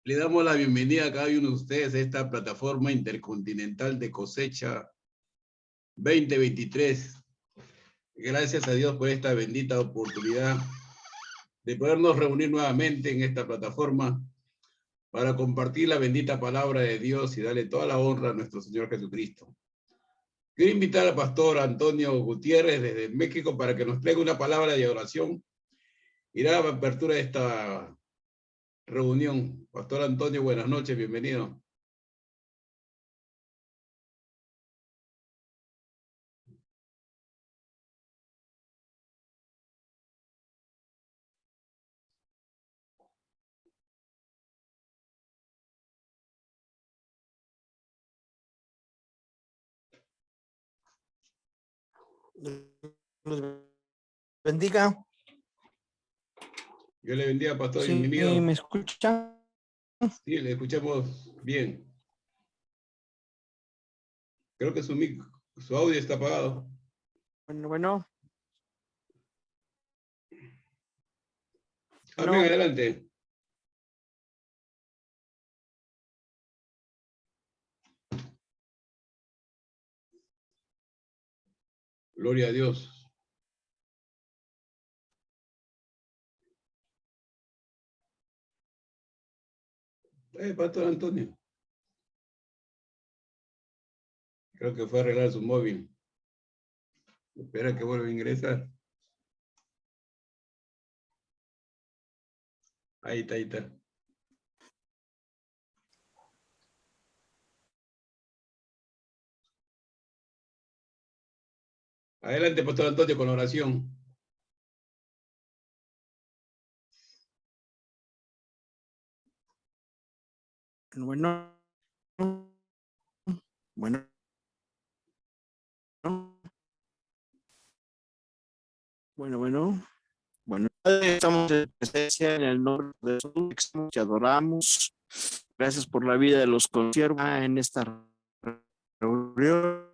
Le damos la bienvenida a cada uno de ustedes a esta plataforma intercontinental de cosecha 2023. Gracias a Dios por esta bendita oportunidad de podernos reunir nuevamente en esta plataforma para compartir la bendita palabra de Dios y darle toda la honra a nuestro Señor Jesucristo. Quiero invitar al pastor Antonio Gutiérrez desde México para que nos traiga una palabra de oración y la apertura de esta reunión. Pastor Antonio, buenas noches, bienvenido. Los bendiga. Dios le bendiga, pastor, Sí, bienvenido. ¿me escucha? Sí, le escuchamos bien. Creo que su audio está apagado. Bueno. Amén, No. adelante. Gloria a Dios. Pastor Antonio. Creo que fue a arreglar su móvil. Espera que vuelva a ingresar. Ahí está, ahí está. Adelante, pastor Antonio, con la oración. Bueno. Estamos en presencia en el nombre de Jesús, te adoramos. Gracias por la vida de los consiervos en esta reunión.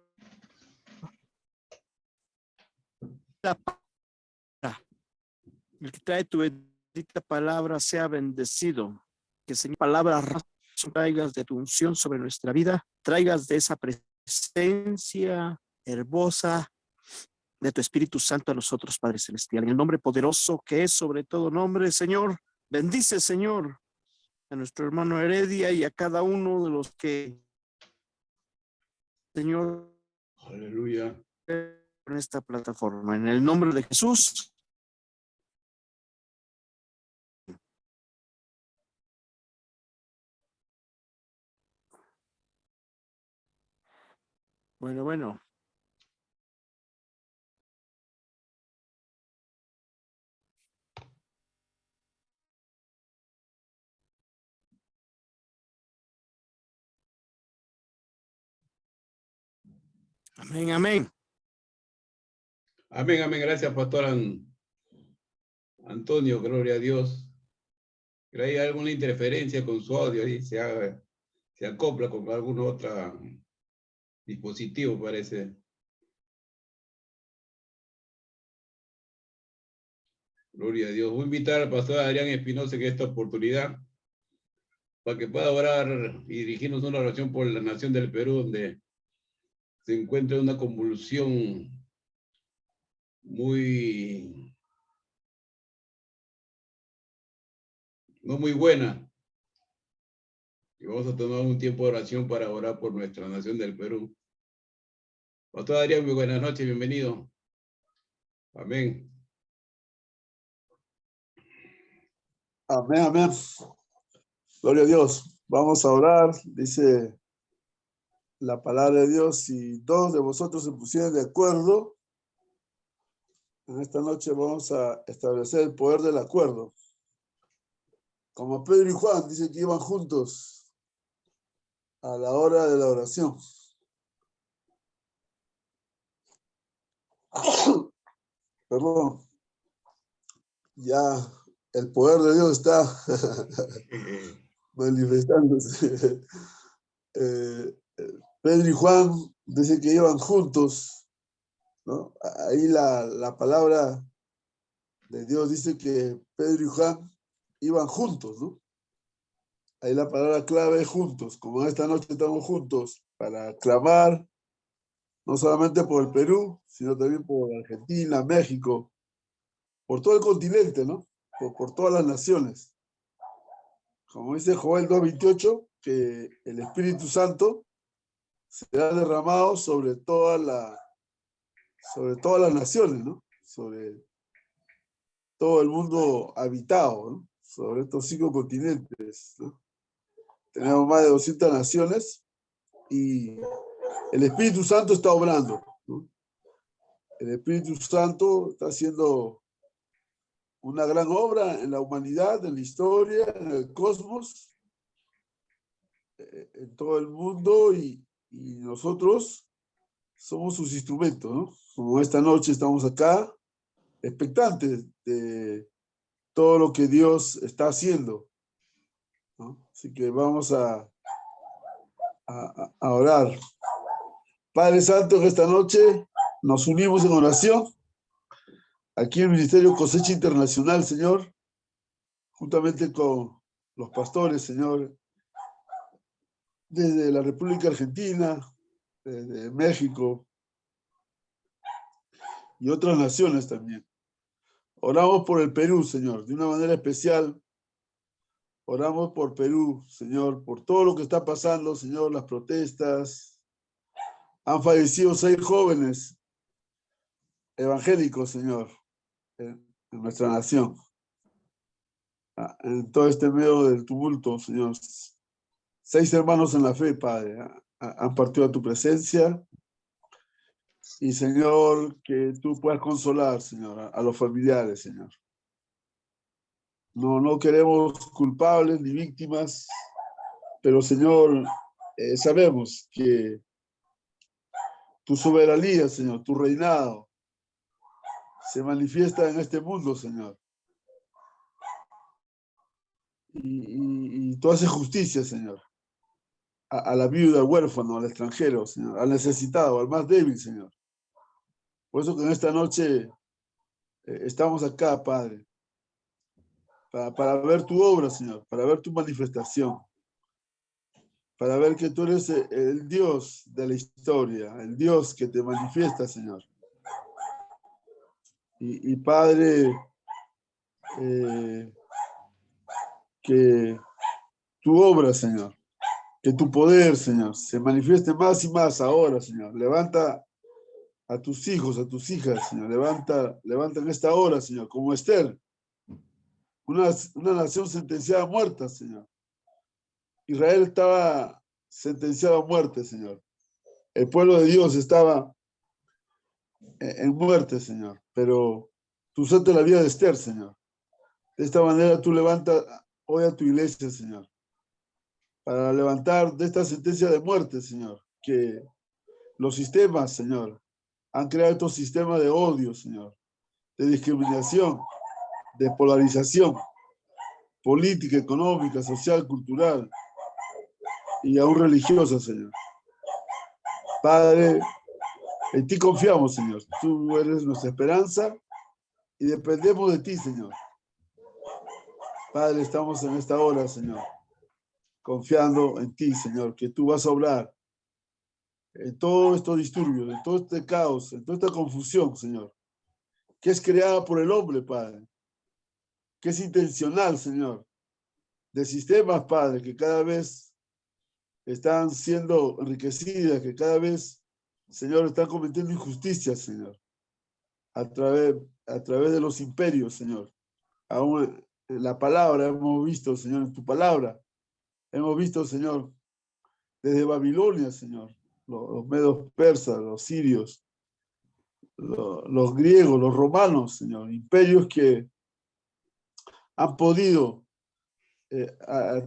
El que trae tu bendita palabra sea bendecido. Que Señor, palabras traigas de tu unción sobre nuestra vida, traigas de esa presencia hermosa de tu Espíritu Santo a nosotros, Padre Celestial. En el nombre poderoso que es sobre todo nombre, Señor, bendice, Señor, a nuestro hermano Heredia y a cada uno de los que, Señor, Aleluya. en esta plataforma. En el nombre de Jesús. Bueno. Amén. Amén. Gracias, pastor Antonio. Gloria a Dios. Pero hay alguna interferencia con su audio y se acopla con algún otro dispositivo, parece. Gloria a Dios. Voy a invitar al pastor Adrián Espinosa en esta oportunidad para que pueda orar y dirigirnos una oración por la nación del Perú, donde se encuentra una convulsión no muy buena. Y vamos a tomar un tiempo de oración para orar por nuestra nación del Perú. Pastor Adrián, muy buenas noches, bienvenido. Amén. Amén. Gloria a Dios. Vamos a orar. Dice la palabra de Dios, si dos de vosotros se pusieran de acuerdo, en esta noche vamos a establecer el poder del acuerdo. Como Pedro y Juan dice que iban juntos a la hora de la oración. Perdón. Ya el poder de Dios está manifestándose. Pedro y Juan dice que iban juntos, ¿no? Ahí la palabra de Dios dice que Pedro y Juan iban juntos, ¿no? Ahí la palabra clave es juntos. Como esta noche estamos juntos para clamar, no solamente por el Perú, sino también por Argentina, México, por todo el continente, ¿no? Por todas las naciones. Como dice Joel 2:28, que el Espíritu Santo será derramado sobre todas las naciones, ¿no? Sobre todo el mundo habitado, ¿no? Sobre estos 5 continentes, ¿no? Tenemos más de 200 naciones y el Espíritu Santo está obrando, ¿no? El Espíritu Santo está haciendo una gran obra en la humanidad, en la historia, en el cosmos, en todo el mundo y nosotros somos sus instrumentos, ¿no? Como esta noche estamos acá, expectantes de todo lo que Dios está haciendo, ¿no? Así que vamos a orar. Padre Santo, en esta noche nos unimos en oración aquí en el Ministerio Cosecha Internacional, Señor, juntamente con los pastores, Señor, desde la República Argentina, desde México y otras naciones también. Oramos por el Perú, Señor, de una manera especial. Oramos por Perú, Señor, por todo lo que está pasando, Señor, las protestas. Han fallecido 6 jóvenes evangélicos, Señor, en nuestra nación. En todo este medio del tumulto, Señor. 6 hermanos en la fe, Padre, han partido a tu presencia. Y, Señor, que tú puedas consolar, Señor, a los familiares, Señor. No queremos culpables ni víctimas, pero, Señor, sabemos que tu soberanía, Señor, tu reinado, se manifiesta en este mundo, Señor. Y tú haces justicia, Señor, a la viuda, al huérfano, al extranjero, Señor, al necesitado, al más débil, Señor. Por eso que en esta noche estamos acá, Padre, para ver tu obra, Señor, para ver tu manifestación, para ver que tú eres el Dios de la historia, el Dios que te manifiesta, Señor. Y Padre, que tu obra, Señor, que tu poder, Señor, se manifieste más y más ahora, Señor. Levanta a tus hijos, a tus hijas, Señor. Levanta en esta hora, Señor, como Esther, una nación sentenciada a muerte, Señor. Israel estaba sentenciado a muerte, Señor. El pueblo de Dios estaba en muerte, Señor. Pero tú usaste la vida de Esther, Señor. De esta manera tú levantas hoy a tu iglesia, Señor, para levantar de esta sentencia de muerte, Señor, que los sistemas, Señor, han creado estos sistemas de odio, Señor, de discriminación, de polarización política, económica, social, cultural y aún religiosa, Señor. Padre, en ti confiamos, Señor. Tú eres nuestra esperanza y dependemos de ti, Señor. Padre, estamos en esta hora, Señor, confiando en ti, Señor, que tú vas a obrar en todos estos disturbios, en todo este caos, en toda esta confusión, Señor, que es creada por el hombre, Padre, que es intencional, Señor, de sistemas, Padre, que cada vez están siendo enriquecidas, que cada vez, Señor, están cometiendo injusticias, Señor, a través de los imperios, Señor. Aún en la palabra hemos visto, Señor, en tu palabra, hemos visto, Señor, desde Babilonia, Señor, los medos persas, los sirios, los griegos, los romanos, Señor, imperios que han podido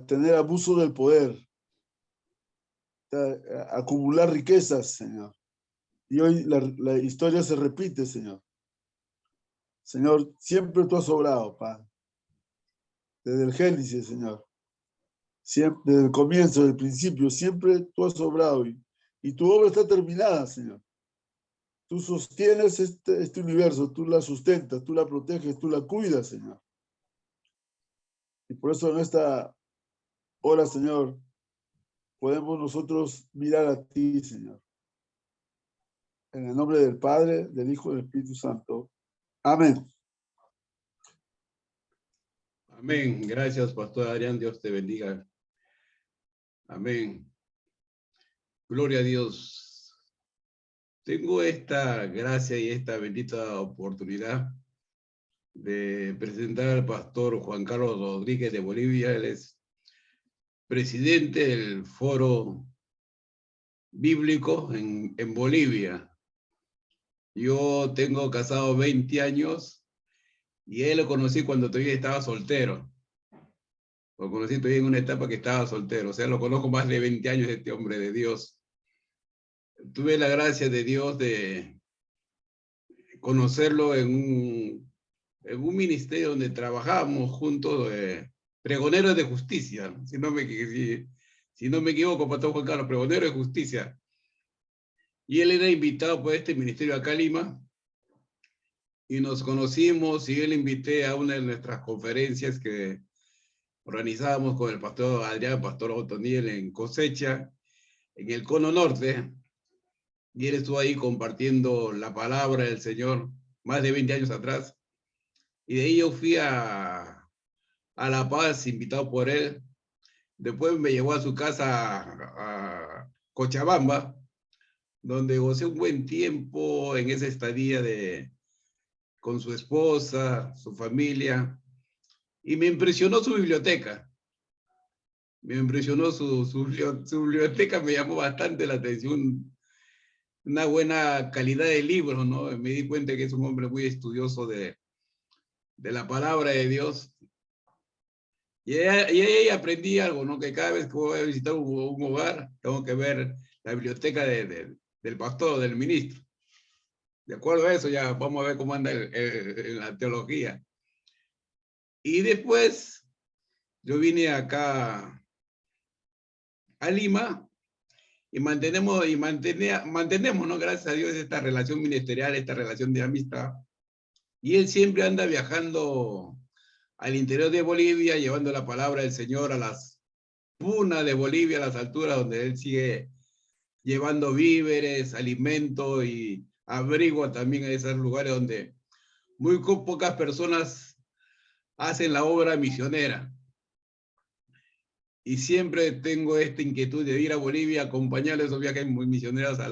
tener abuso del poder, acumular riquezas, Señor. Y hoy la historia se repite, Señor. Señor, siempre tú has obrado, Padre. Desde el Génesis, Señor. Siempre, desde el comienzo, desde el principio, siempre tú has obrado. Y tu obra está terminada, Señor. Tú sostienes este universo, tú la sustentas, tú la proteges, tú la cuidas, Señor. Y por eso en esta Ahora, Señor, podemos nosotros mirar a ti, Señor. En el nombre del Padre, del Hijo y del Espíritu Santo. Amén. Amén. Gracias, Pastor Adrián. Dios te bendiga. Amén. Gloria a Dios. Tengo esta gracia y esta bendita oportunidad de presentar al pastor Juan Carlos Rodríguez de Bolivia. Él es presidente del Foro Bíblico en Bolivia. Yo tengo casado 20 años y él lo conocí cuando todavía estaba soltero. Lo conocí todavía en una etapa que estaba soltero. O sea, lo conozco más de 20 años, este hombre de Dios. Tuve la gracia de Dios de conocerlo en un ministerio donde trabajábamos juntos, pregoneros de justicia, si no me equivoco, Pastor Juan Carlos, pregoneros de justicia. Y él era invitado por este ministerio acá en Lima, y nos conocimos, y él invité a una de nuestras conferencias que organizábamos con el pastor Adrián, pastor Otoniel en Cosecha, en el Cono Norte, y él estuvo ahí compartiendo la palabra del Señor más de 20 años atrás. Y de ahí yo fui a La Paz, invitado por él. Después me llevó a su casa a Cochabamba, donde gocé un buen tiempo en esa estadía con su esposa, su familia. Y me impresionó su biblioteca. Me impresionó su biblioteca, me llamó bastante la atención. Una buena calidad de libros, ¿no? Me di cuenta que es un hombre muy estudioso de la palabra de Dios. Y ahí aprendí algo, ¿no? Que cada vez que voy a visitar un hogar, tengo que ver la biblioteca del pastor, del ministro. De acuerdo a eso, ya vamos a ver cómo anda en la teología. Y después, yo vine acá a Lima y mantenemos, ¿no? Gracias a Dios, esta relación ministerial, esta relación de amistad. Y él siempre anda viajando al interior de Bolivia, llevando la palabra del Señor a las punas de Bolivia, a las alturas donde él sigue llevando víveres, alimento y abrigo también a esos lugares donde muy pocas personas hacen la obra misionera. Y siempre tengo esta inquietud de ir a Bolivia, acompañar esos viajes muy misioneros a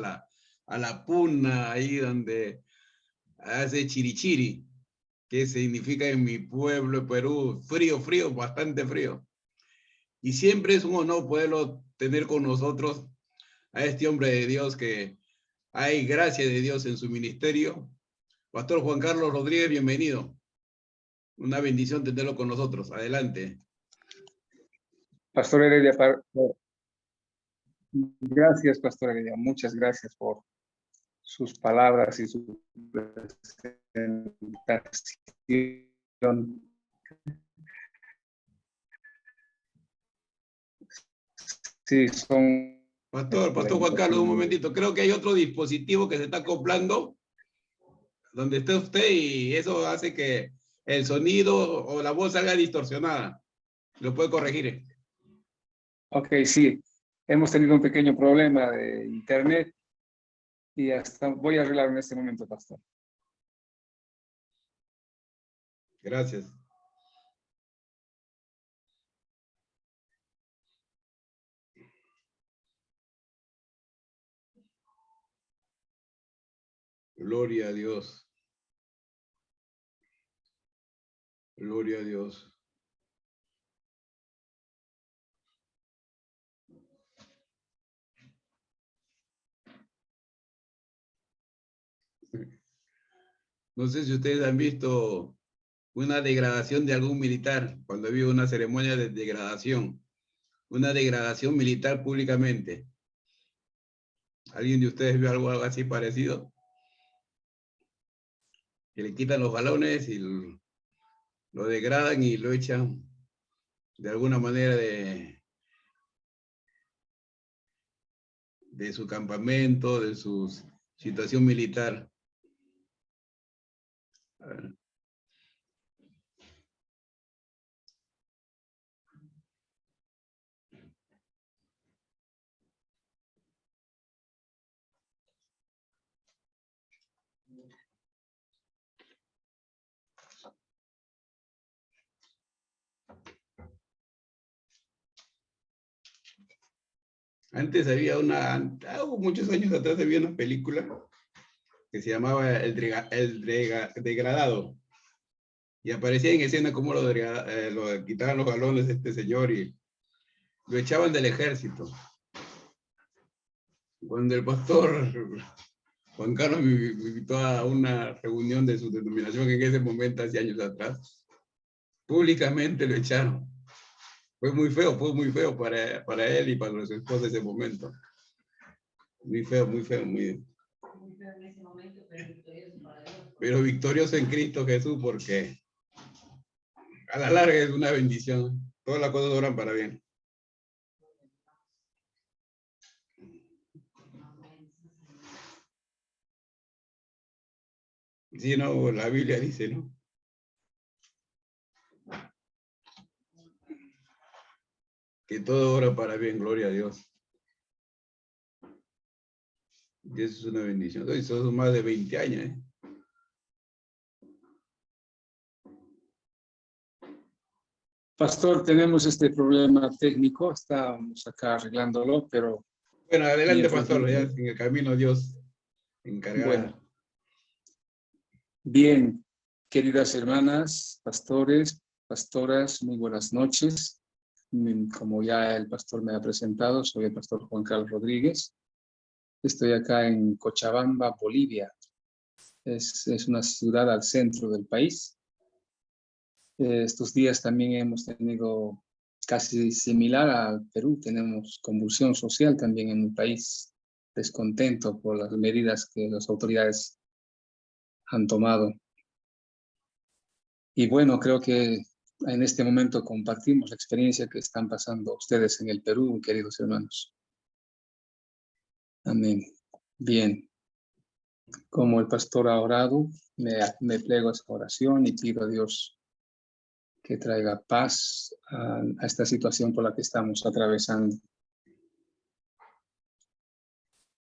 la puna, ahí donde hace chirichiri, que significa en mi pueblo, Perú, frío, frío, bastante frío. Y siempre es un honor poderlo tener con nosotros, a este hombre de Dios, que hay gracia de Dios en su ministerio. Pastor Juan Carlos Rodríguez, bienvenido. Una bendición tenerlo con nosotros. Adelante. Pastor Heredia, gracias, Pastor Heredia. Muchas gracias por sus palabras y su presentación. Sí, son... Pastor Juan Carlos, un momentito. Creo que hay otro dispositivo que se está acoplando donde esté usted y eso hace que el sonido o la voz salga distorsionada. Lo puede corregir. Ok, sí. Hemos tenido un pequeño problema de internet y hasta voy a arreglar en este momento, Pastor. Gracias. Gloria a Dios. Gloria a Dios. No sé si ustedes han visto una degradación de algún militar, cuando había una ceremonia de degradación, una degradación militar públicamente. ¿Alguien de ustedes vio algo así parecido? Que le quitan los balones y lo degradan y lo echan de alguna manera de su campamento, de su situación militar. A ver. Antes había muchos años atrás había una película que se llamaba Degradado. Y aparecía en escena cómo lo quitaban los galones de este señor y lo echaban del ejército. Cuando el pastor Juan Carlos me invitó a una reunión de su denominación en ese momento, hace años atrás, públicamente lo echaron. Fue muy feo para él y para su esposa en ese momento. Muy feo, muy feo, muy... Muy feo en ese momento, pero victorioso para Dios. Pero victorioso en Cristo Jesús, porque a la larga es una bendición. Todas las cosas obran para bien. Sí, no, la Biblia dice, ¿no? Que todo obra para bien, gloria a Dios. Y eso es una bendición. Eso son más de 20 años, ¿eh? Pastor, tenemos este problema técnico, estamos acá arreglándolo, pero... Bueno, adelante, bien, pastor, ya en el camino Dios encargará. Bueno, bien, queridas hermanas, pastores, pastoras, muy buenas noches. Como ya el pastor me ha presentado, soy el pastor Juan Carlos Rodríguez. Estoy acá en Cochabamba, Bolivia. Es una ciudad al centro del país. Estos días también hemos tenido casi similar al Perú. Tenemos convulsión social también en el país, descontento por las medidas que las autoridades han tomado. Y bueno, creo que en este momento compartimos la experiencia que están pasando ustedes en el Perú, queridos hermanos. Amén. Bien. Como el pastor ha orado, me plego a esa oración y pido a Dios que traiga paz a esta situación por la que estamos atravesando.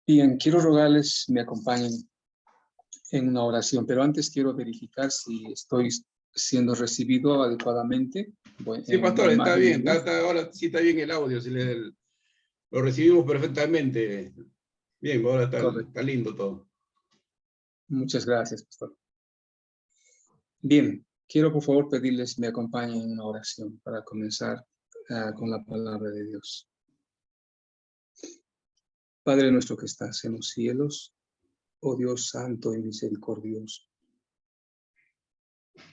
Bien, quiero rogarles me acompañen en una oración, pero antes quiero verificar si estoy siendo recibido adecuadamente. Sí, pastor, está bien, ahora sí está bien el audio, lo recibimos perfectamente. Bien, ahora está lindo todo. Muchas gracias, pastor. Bien, quiero por favor pedirles me acompañen en una oración para comenzar con la palabra de Dios. Padre nuestro que estás en los cielos, oh Dios santo y misericordioso,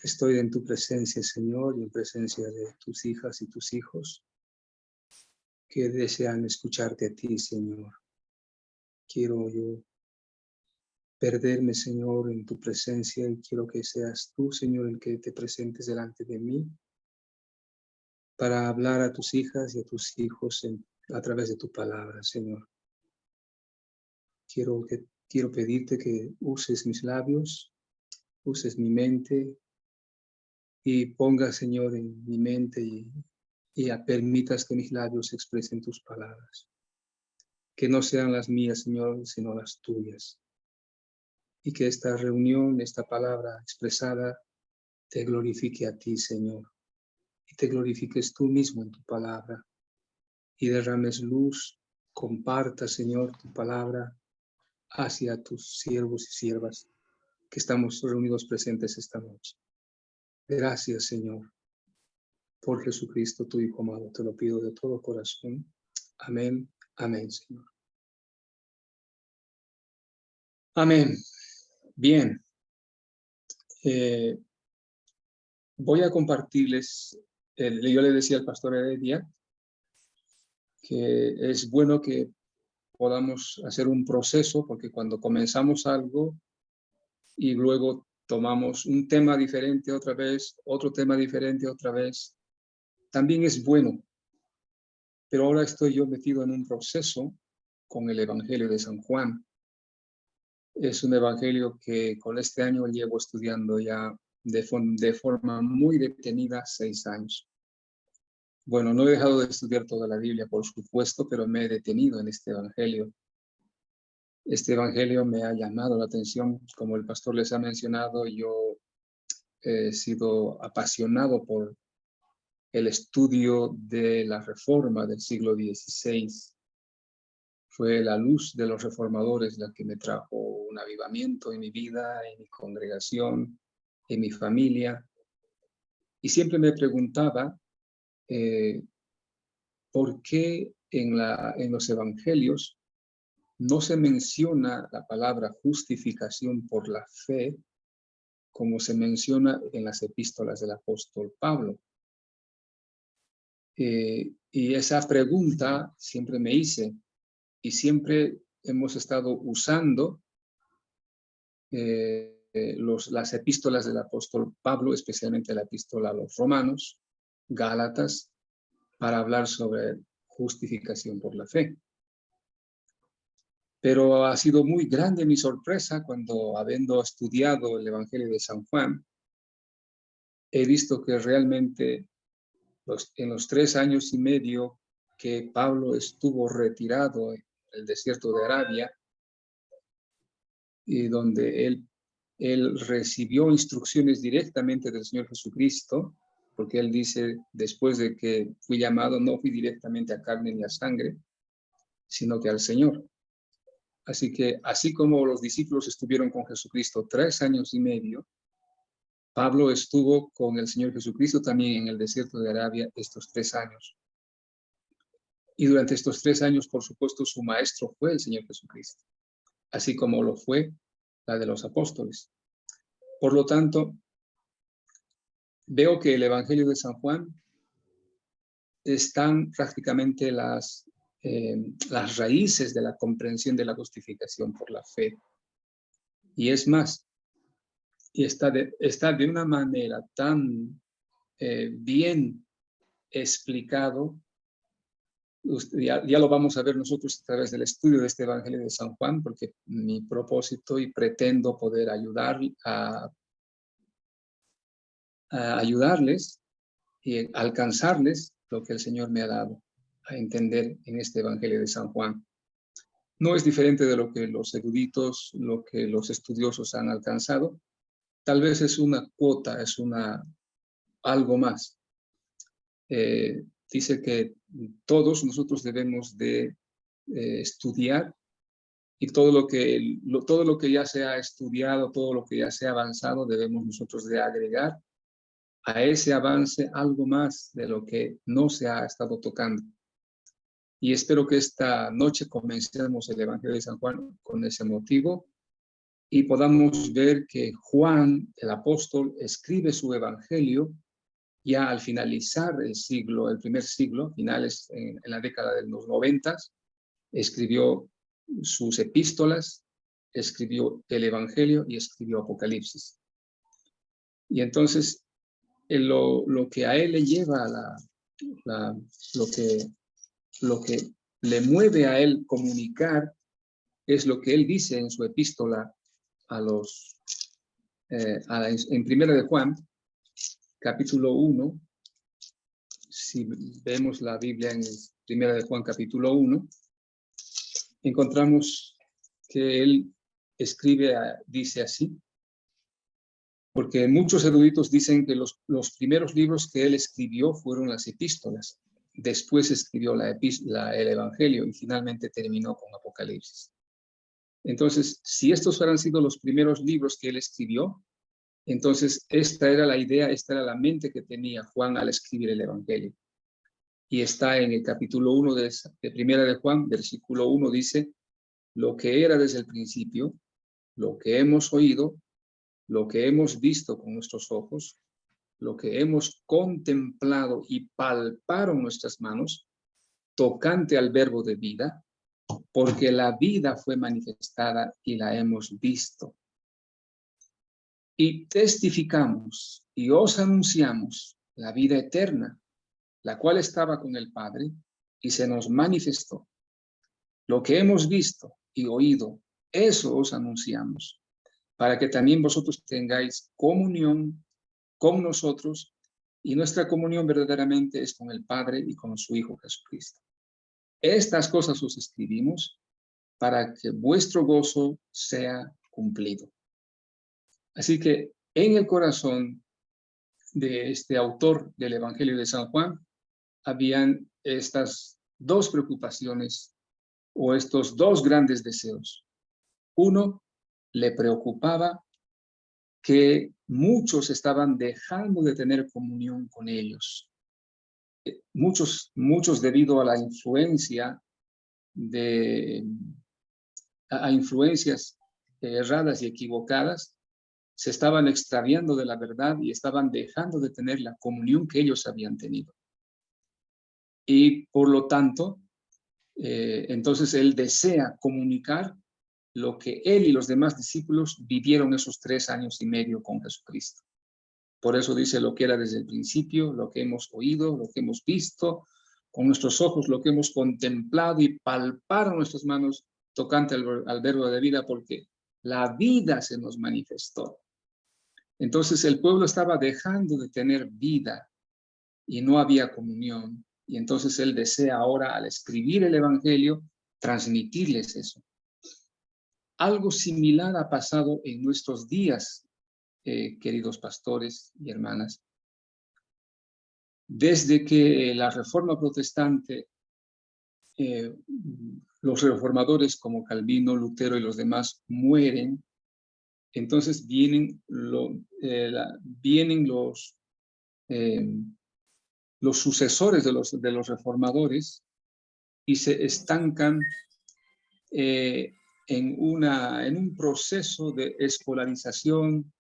estoy en tu presencia, Señor, y en presencia de tus hijas y tus hijos que desean escucharte a ti, Señor. Quiero yo perderme, Señor, en tu presencia y quiero que seas tú, Señor, el que te presentes delante de mí para hablar a tus hijas y a tus hijos a través de tu palabra, Señor. Quiero pedirte que uses mis labios, uses mi mente y pongas, Señor, en mi mente y permitas que mis labios expresen tus palabras. Que no sean las mías, Señor, sino las tuyas. Y que esta reunión, esta palabra expresada, te glorifique a ti, Señor. Y te glorifiques tú mismo en tu palabra. Y derrames luz, comparta, Señor, tu palabra hacia tus siervos y siervas que estamos reunidos presentes esta noche. Gracias, Señor, por Jesucristo, tu Hijo amado. Te lo pido de todo corazón. Amén. Amén, Señor. Amén. Bien. Voy a compartirles, yo le decía al pastor Heredia que es bueno que podamos hacer un proceso, porque cuando comenzamos algo y luego tomamos un tema diferente otra vez, otro tema diferente otra vez, también es bueno. Pero ahora estoy yo metido en un proceso con el Evangelio de San Juan. Es un evangelio que con este año llevo estudiando ya de forma muy detenida 6 años. Bueno, no he dejado de estudiar toda la Biblia, por supuesto, pero me he detenido en este evangelio. Este evangelio me ha llamado la atención, como el pastor les ha mencionado, yo he sido apasionado por el estudio de la Reforma del siglo XVI. Fue la luz de los reformadores la que me trajo un avivamiento en mi vida, en mi congregación, en mi familia. Y siempre me preguntaba por qué en los evangelios no se menciona la palabra justificación por la fe como se menciona en las epístolas del apóstol Pablo. Y esa pregunta siempre me hice, y siempre hemos estado usando las epístolas del apóstol Pablo, especialmente la epístola a los Romanos, Gálatas, para hablar sobre justificación por la fe. Pero ha sido muy grande mi sorpresa cuando, habiendo estudiado el Evangelio de San Juan, he visto que realmente en los 3 años y medio que Pablo estuvo retirado en el desierto de Arabia, y donde él recibió instrucciones directamente del Señor Jesucristo, porque él dice, después de que fui llamado, no fui directamente a carne ni a sangre, sino que al Señor. Así que, así como los discípulos estuvieron con Jesucristo 3 años y medio, Pablo estuvo con el Señor Jesucristo también en el desierto de Arabia estos 3 años. Y durante estos 3 años, por supuesto, su maestro fue el Señor Jesucristo, así como lo fue la de los apóstoles. Por lo tanto, veo que el Evangelio de San Juan están prácticamente las raíces de la comprensión de la justificación por la fe. Y es más, y está de una manera tan bien explicado, ya lo vamos a ver nosotros a través del estudio de este Evangelio de San Juan, porque mi propósito y pretendo poder ayudar a ayudarles y alcanzarles lo que el Señor me ha dado a entender en este Evangelio de San Juan. No es diferente de lo que los eruditos, lo que los estudiosos han alcanzado. Tal vez es una cuota, es algo más. Dice que todos nosotros debemos de estudiar, y todo lo que ya se ha estudiado, todo lo que ya se ha avanzado, debemos nosotros de agregar a ese avance algo más de lo que no se ha estado tocando. Y espero que esta noche comencemos el Evangelio de San Juan con ese motivo y podamos ver que Juan, el apóstol, escribe su Evangelio ya al finalizar el primer siglo, finales en la década de los 90, escribió sus epístolas, escribió el Evangelio y escribió Apocalipsis. Y entonces, lo que a él le lleva lo que le mueve a él comunicar es lo que él dice en su epístola en Primera de Juan, capítulo 1. Si vemos la Biblia en Primera de Juan, capítulo 1, encontramos que él dice así, porque muchos eruditos dicen que los primeros libros que él escribió fueron las epístolas. Después escribió el Evangelio y finalmente terminó con Apocalipsis. Entonces, si estos hubieran sido los primeros libros que él escribió, entonces esta era la idea, esta era la mente que tenía Juan al escribir el Evangelio. Y está en el capítulo 1 de Primera de Juan, versículo 1, dice, lo que era desde el principio, lo que hemos oído, lo que hemos visto con nuestros ojos, lo que hemos contemplado y palparon nuestras manos, tocante al verbo de vida, porque la vida fue manifestada y la hemos visto. Y testificamos y os anunciamos la vida eterna, la cual estaba con el Padre y se nos manifestó. Lo que hemos visto y oído, eso os anunciamos, para que también vosotros tengáis comunión con nosotros, y nuestra comunión verdaderamente es con el Padre y con su Hijo Jesucristo. Estas cosas os escribimos para que vuestro gozo sea cumplido. Así que en el corazón de este autor del Evangelio de San Juan habían estas dos preocupaciones o estos dos grandes deseos. Uno, le preocupaba que muchos estaban dejando de tener comunión con ellos. Muchos debido a la influencia a influencias erradas y equivocadas, se estaban extraviando de la verdad y estaban dejando de tener la comunión que ellos habían tenido. Y por lo tanto, entonces él desea comunicar lo que él y los demás discípulos vivieron esos 3 años y medio con Jesucristo. Por eso dice lo que era desde el principio, lo que hemos oído, lo que hemos visto, con nuestros ojos, lo que hemos contemplado y palparon nuestras manos tocante al verbo de vida, porque la vida se nos manifestó. Entonces el pueblo estaba dejando de tener vida y no había comunión. Y entonces él desea ahora, al escribir el Evangelio, transmitirles eso. Algo similar ha pasado en nuestros días, queridos pastores y hermanas. Desde que la Reforma Protestante, los reformadores como Calvino, Lutero y los demás mueren, entonces vienen los sucesores de los reformadores y se estancan en un proceso de escolarización,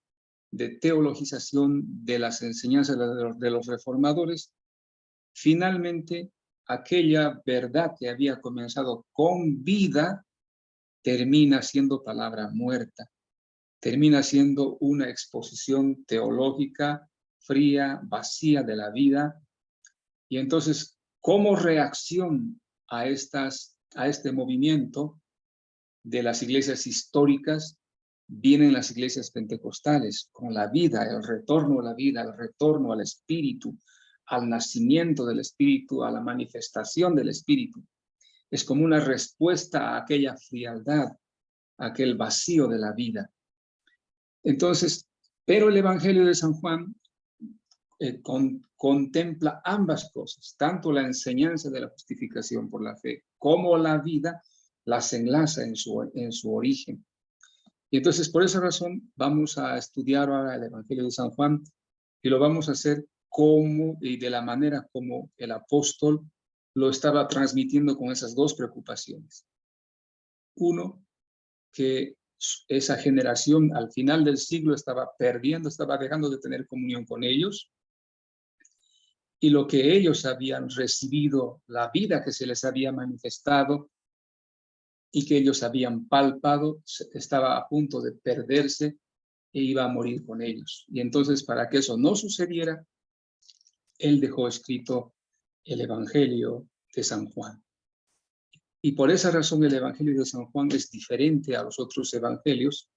de teologización de las enseñanzas de los reformadores. Finalmente, aquella verdad que había comenzado con vida termina siendo palabra muerta, termina siendo una exposición teológica fría, vacía de la vida. Y entonces, como reacción a este movimiento de las iglesias históricas, vienen las iglesias pentecostales con la vida, el retorno a la vida, el retorno al espíritu, al nacimiento del espíritu, a la manifestación del espíritu. Es como una respuesta a aquella frialdad, a aquel vacío de la vida. Entonces, pero el Evangelio de San Juan contempla ambas cosas, tanto la enseñanza de la justificación por la fe como la vida, las enlaza en su origen. Y entonces, por esa razón, vamos a estudiar ahora el Evangelio de San Juan y lo vamos a hacer como y de la manera como el apóstol lo estaba transmitiendo con esas dos preocupaciones. Uno, que esa generación al final del siglo estaba dejando de tener comunión con ellos, y lo que ellos habían recibido, la vida que se les había manifestado y que ellos habían palpado, estaba a punto de perderse e iba a morir con ellos. Y entonces, para que eso no sucediera, él dejó escrito el Evangelio de San Juan. Y por esa razón el Evangelio de San Juan es diferente a los otros evangelios,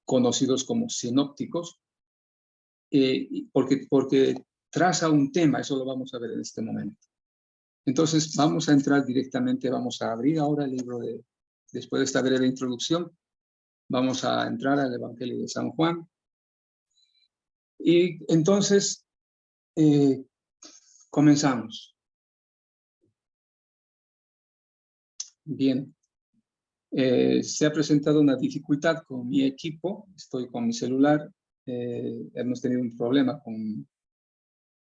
conocidos como sinópticos, porque traza un tema, eso lo vamos a ver en este momento. Entonces vamos a entrar directamente, vamos a abrir ahora el libro después de esta breve introducción, vamos a entrar al Evangelio de San Juan. Y entonces comenzamos. Bien, se ha presentado una dificultad con mi equipo, estoy con mi celular, hemos tenido un problema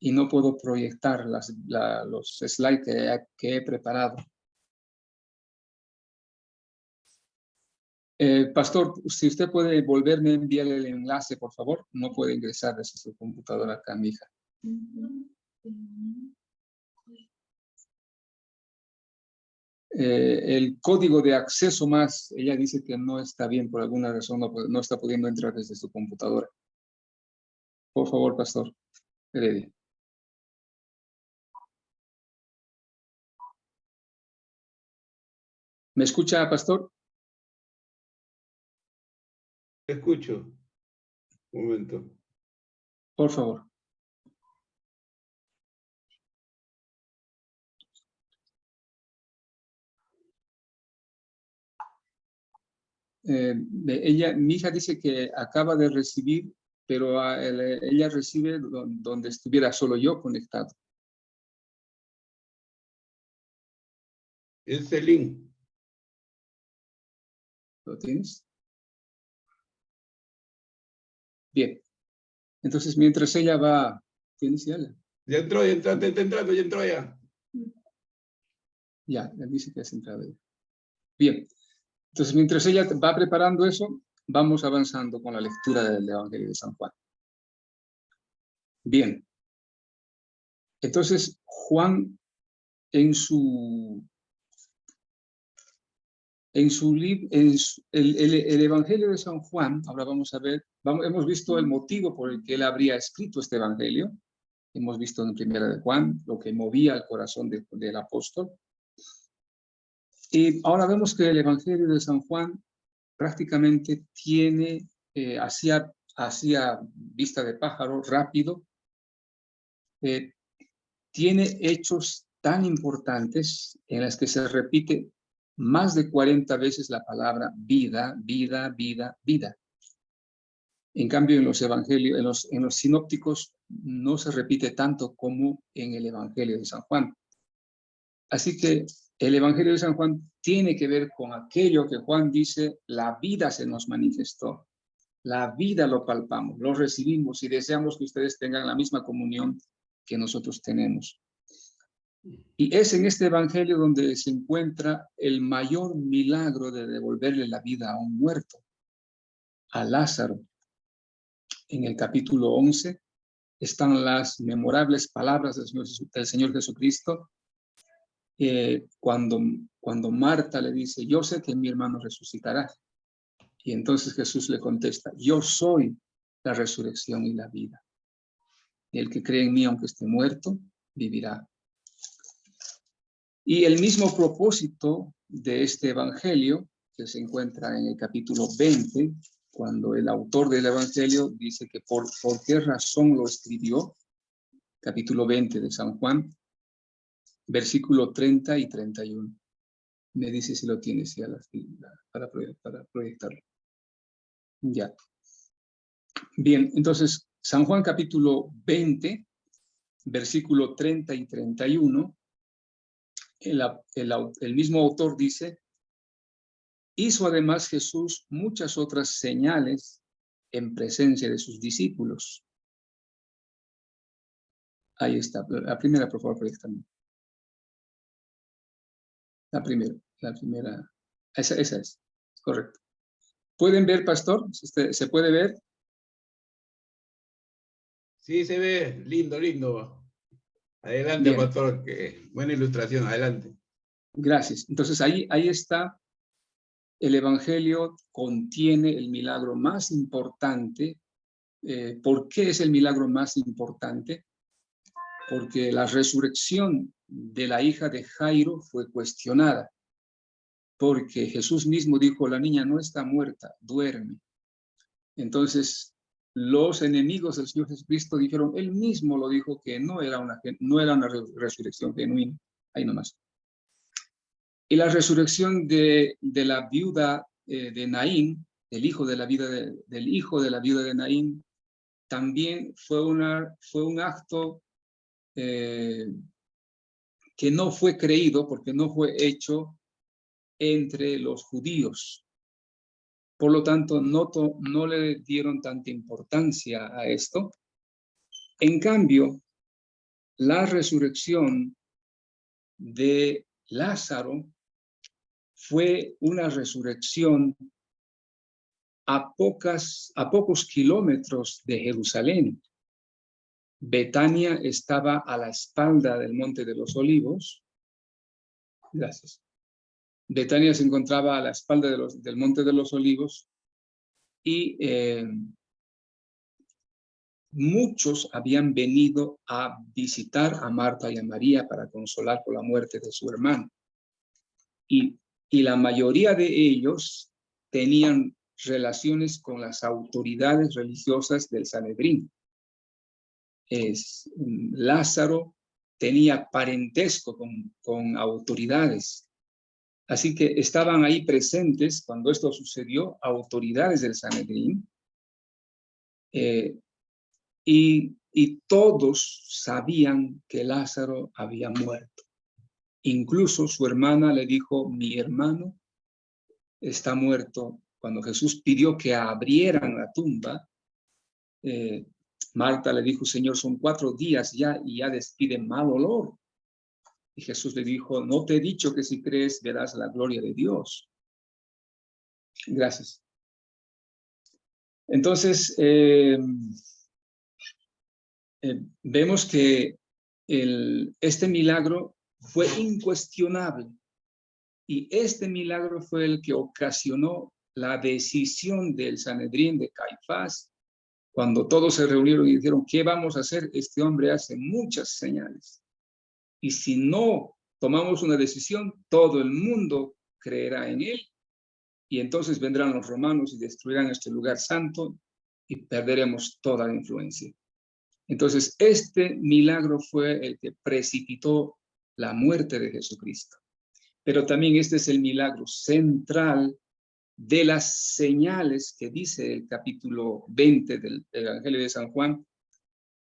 y no puedo proyectar los slides que he preparado. Pastor, si usted puede volverme a enviar el enlace, por favor. No puede ingresar desde su computadora acá, mi hija. El código de acceso más, ella dice que no está bien, por alguna razón no está pudiendo entrar desde su computadora. Por favor, Pastor Heredia. ¿Me escucha, Pastor? Te escucho. Un momento. Por favor. Mi hija dice que acaba de recibir, pero ella recibe donde estuviera solo yo conectado. Ese link. ¿Lo tienes? Bien. Entonces, mientras ella va, ¿tienes ya? Ya entró, ya entró ya. Ya, él dice que has entrado. Bien. Entonces, mientras ella va preparando eso, vamos avanzando con la lectura del Evangelio de San Juan. Bien. Entonces, Juan, el Evangelio de San Juan, ahora vamos a ver, hemos visto el motivo por el que él habría escrito este Evangelio. Hemos visto en Primera de Juan lo que movía el corazón del apóstol. Y ahora vemos que el Evangelio de San Juan prácticamente tiene, hacia vista de pájaro, rápido, tiene hechos tan importantes en las que se repite más de 40 veces la palabra vida, vida, vida, vida. En cambio, en los evangelios, en los sinópticos, no se repite tanto como en el Evangelio de San Juan. Así que el Evangelio de San Juan tiene que ver con aquello que Juan dice, la vida se nos manifestó. La vida lo palpamos, lo recibimos y deseamos que ustedes tengan la misma comunión que nosotros tenemos. Y es en este Evangelio donde se encuentra el mayor milagro de devolverle la vida a un muerto, a Lázaro. En el capítulo 11 están las memorables palabras del Señor Jesucristo, cuando Marta le dice, yo sé que mi hermano resucitará. Y entonces Jesús le contesta, yo soy la resurrección y la vida. Y el que cree en mí, aunque esté muerto, vivirá. Y el mismo propósito de este evangelio, que se encuentra en el capítulo 20, cuando el autor del evangelio dice que por qué razón lo escribió, capítulo 20 de San Juan, versículo 30 y 31. Me dice si lo tienes ya para proyectarlo. Ya. Bien, entonces, San Juan capítulo 20, versículo 30 y 31, el mismo autor dice, hizo además Jesús muchas otras señales en presencia de sus discípulos. Ahí está, la primera, por favor, proyectame. La primera, esa es, correcto. ¿Pueden ver, pastor? ¿Se puede ver? Sí, se ve, lindo, lindo. Adelante, Bien. pastor, que buena ilustración, adelante. Gracias. Entonces ahí está, el Evangelio contiene el milagro más importante. ¿Por qué es el milagro más importante? Porque la resurrección de la hija de Jairo fue cuestionada, porque Jesús mismo dijo, la niña no está muerta, duerme. Entonces, los enemigos del Señor Jesucristo dijeron, él mismo lo dijo, que no era una resurrección genuina. Ahí nomás. Y la resurrección de la viuda de Naín, del hijo de la viuda de Naín, también fue un acto que no fue creído porque no fue hecho entre los judíos. Por lo tanto, no le dieron tanta importancia a esto. En cambio, la resurrección de Lázaro fue una resurrección a pocos kilómetros de Jerusalén. Betania estaba a la espalda del Monte de los Olivos. Gracias. Betania se encontraba a la espalda del Monte de los Olivos y muchos habían venido a visitar a Marta y a María para consolar por la muerte de su hermano. Y la mayoría de ellos tenían relaciones con las autoridades religiosas del Sanedrín. Lázaro tenía parentesco con autoridades. Así que estaban ahí presentes cuando esto sucedió, autoridades del Sanedrín, y todos sabían que Lázaro había muerto. Incluso su hermana le dijo, mi hermano está muerto, cuando Jesús pidió que abrieran la tumba, Marta le dijo, Señor, son 4 días ya y ya despide mal olor. Y Jesús le dijo, no te he dicho que si crees verás la gloria de Dios. Gracias. Entonces, vemos que este milagro fue incuestionable y este milagro fue el que ocasionó la decisión del Sanedrín de Caifás cuando todos se reunieron y dijeron, ¿qué vamos a hacer? Este hombre hace muchas señales y si no tomamos una decisión, todo el mundo creerá en él y entonces vendrán los romanos y destruirán este lugar santo y perderemos toda la influencia. Entonces, este milagro fue el que precipitó la muerte de Jesucristo. Pero también este es el milagro central de las señales que dice el capítulo 20 del Evangelio de San Juan.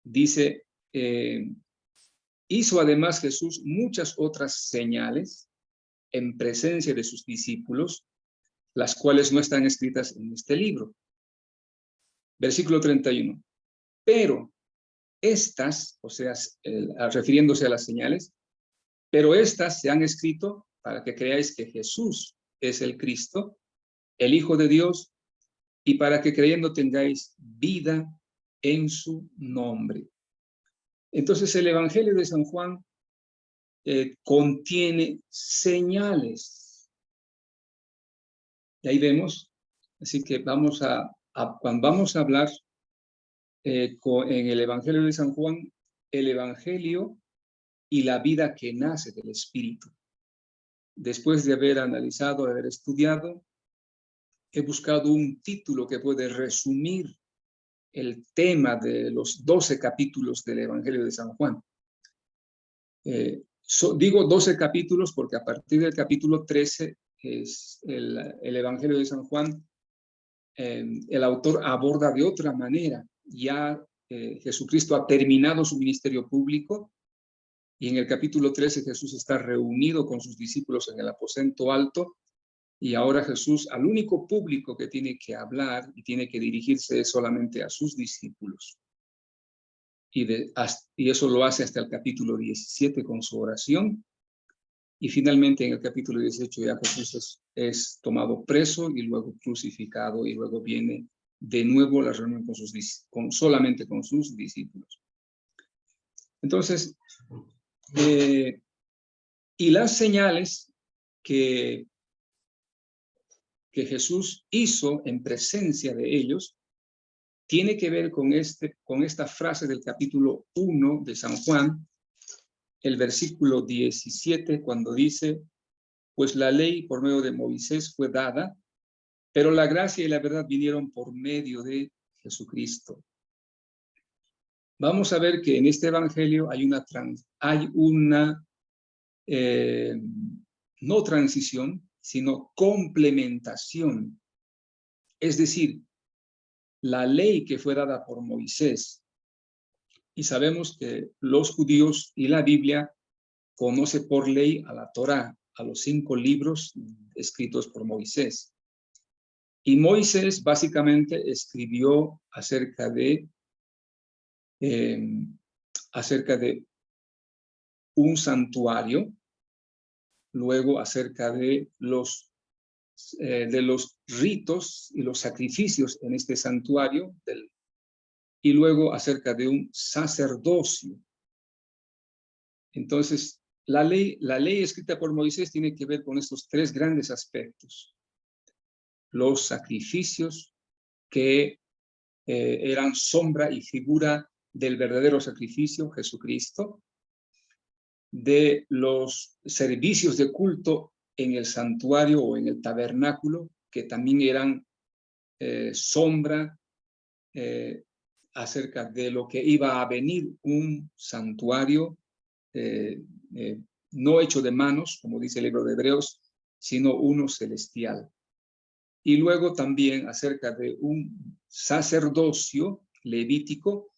Dice, hizo además Jesús muchas otras señales en presencia de sus discípulos, las cuales no están escritas en este libro. Versículo 31. Pero estas, o sea, refiriéndose a las señales, pero estas se han escrito para que creáis que Jesús es el Cristo, el Hijo de Dios, y para que creyendo tengáis vida en su nombre. Entonces el Evangelio de San Juan contiene señales. Y ahí vemos, así que cuando vamos a hablar en el Evangelio de San Juan, el Evangelio y la vida que nace del Espíritu. Después de haber analizado, de haber estudiado, he buscado un título que puede resumir el tema de los 12 capítulos del Evangelio de San Juan. Digo 12 capítulos porque a partir del capítulo 13 es el Evangelio de San Juan. El autor aborda de otra manera. Ya Jesucristo ha terminado su ministerio público y en el capítulo 13 Jesús está reunido con sus discípulos en el aposento alto y ahora Jesús al único público que tiene que hablar y tiene que dirigirse es solamente a sus discípulos. Y eso lo hace hasta el capítulo 17 con su oración. Y finalmente en el capítulo 18 ya Jesús es tomado preso y luego crucificado y luego viene de nuevo la reunión solamente con sus discípulos. Entonces, y las señales que Jesús hizo en presencia de ellos tiene que ver con esta frase del capítulo 1 de San Juan, el versículo 17, cuando dice, pues la ley por medio de Moisés fue dada, pero la gracia y la verdad vinieron por medio de Jesucristo. Vamos a ver que en este evangelio hay una no transición, sino complementación. Es decir, la ley que fue dada por Moisés, y sabemos que los judíos y la Biblia conoce por ley a la Torá, a los 5 libros escritos por Moisés. Y Moisés básicamente escribió acerca de un santuario, luego acerca de los ritos y los sacrificios en este santuario, y luego acerca de un sacerdocio. Entonces, la ley escrita por Moisés tiene que ver con estos 3 grandes aspectos. Los sacrificios que eran sombra y figura del verdadero sacrificio, Jesucristo, de los servicios de culto en el santuario o en el tabernáculo, que también eran sombra acerca de lo que iba a venir, un santuario no hecho de manos, como dice el libro de Hebreos, sino uno celestial. Y luego también acerca de un sacerdocio levítico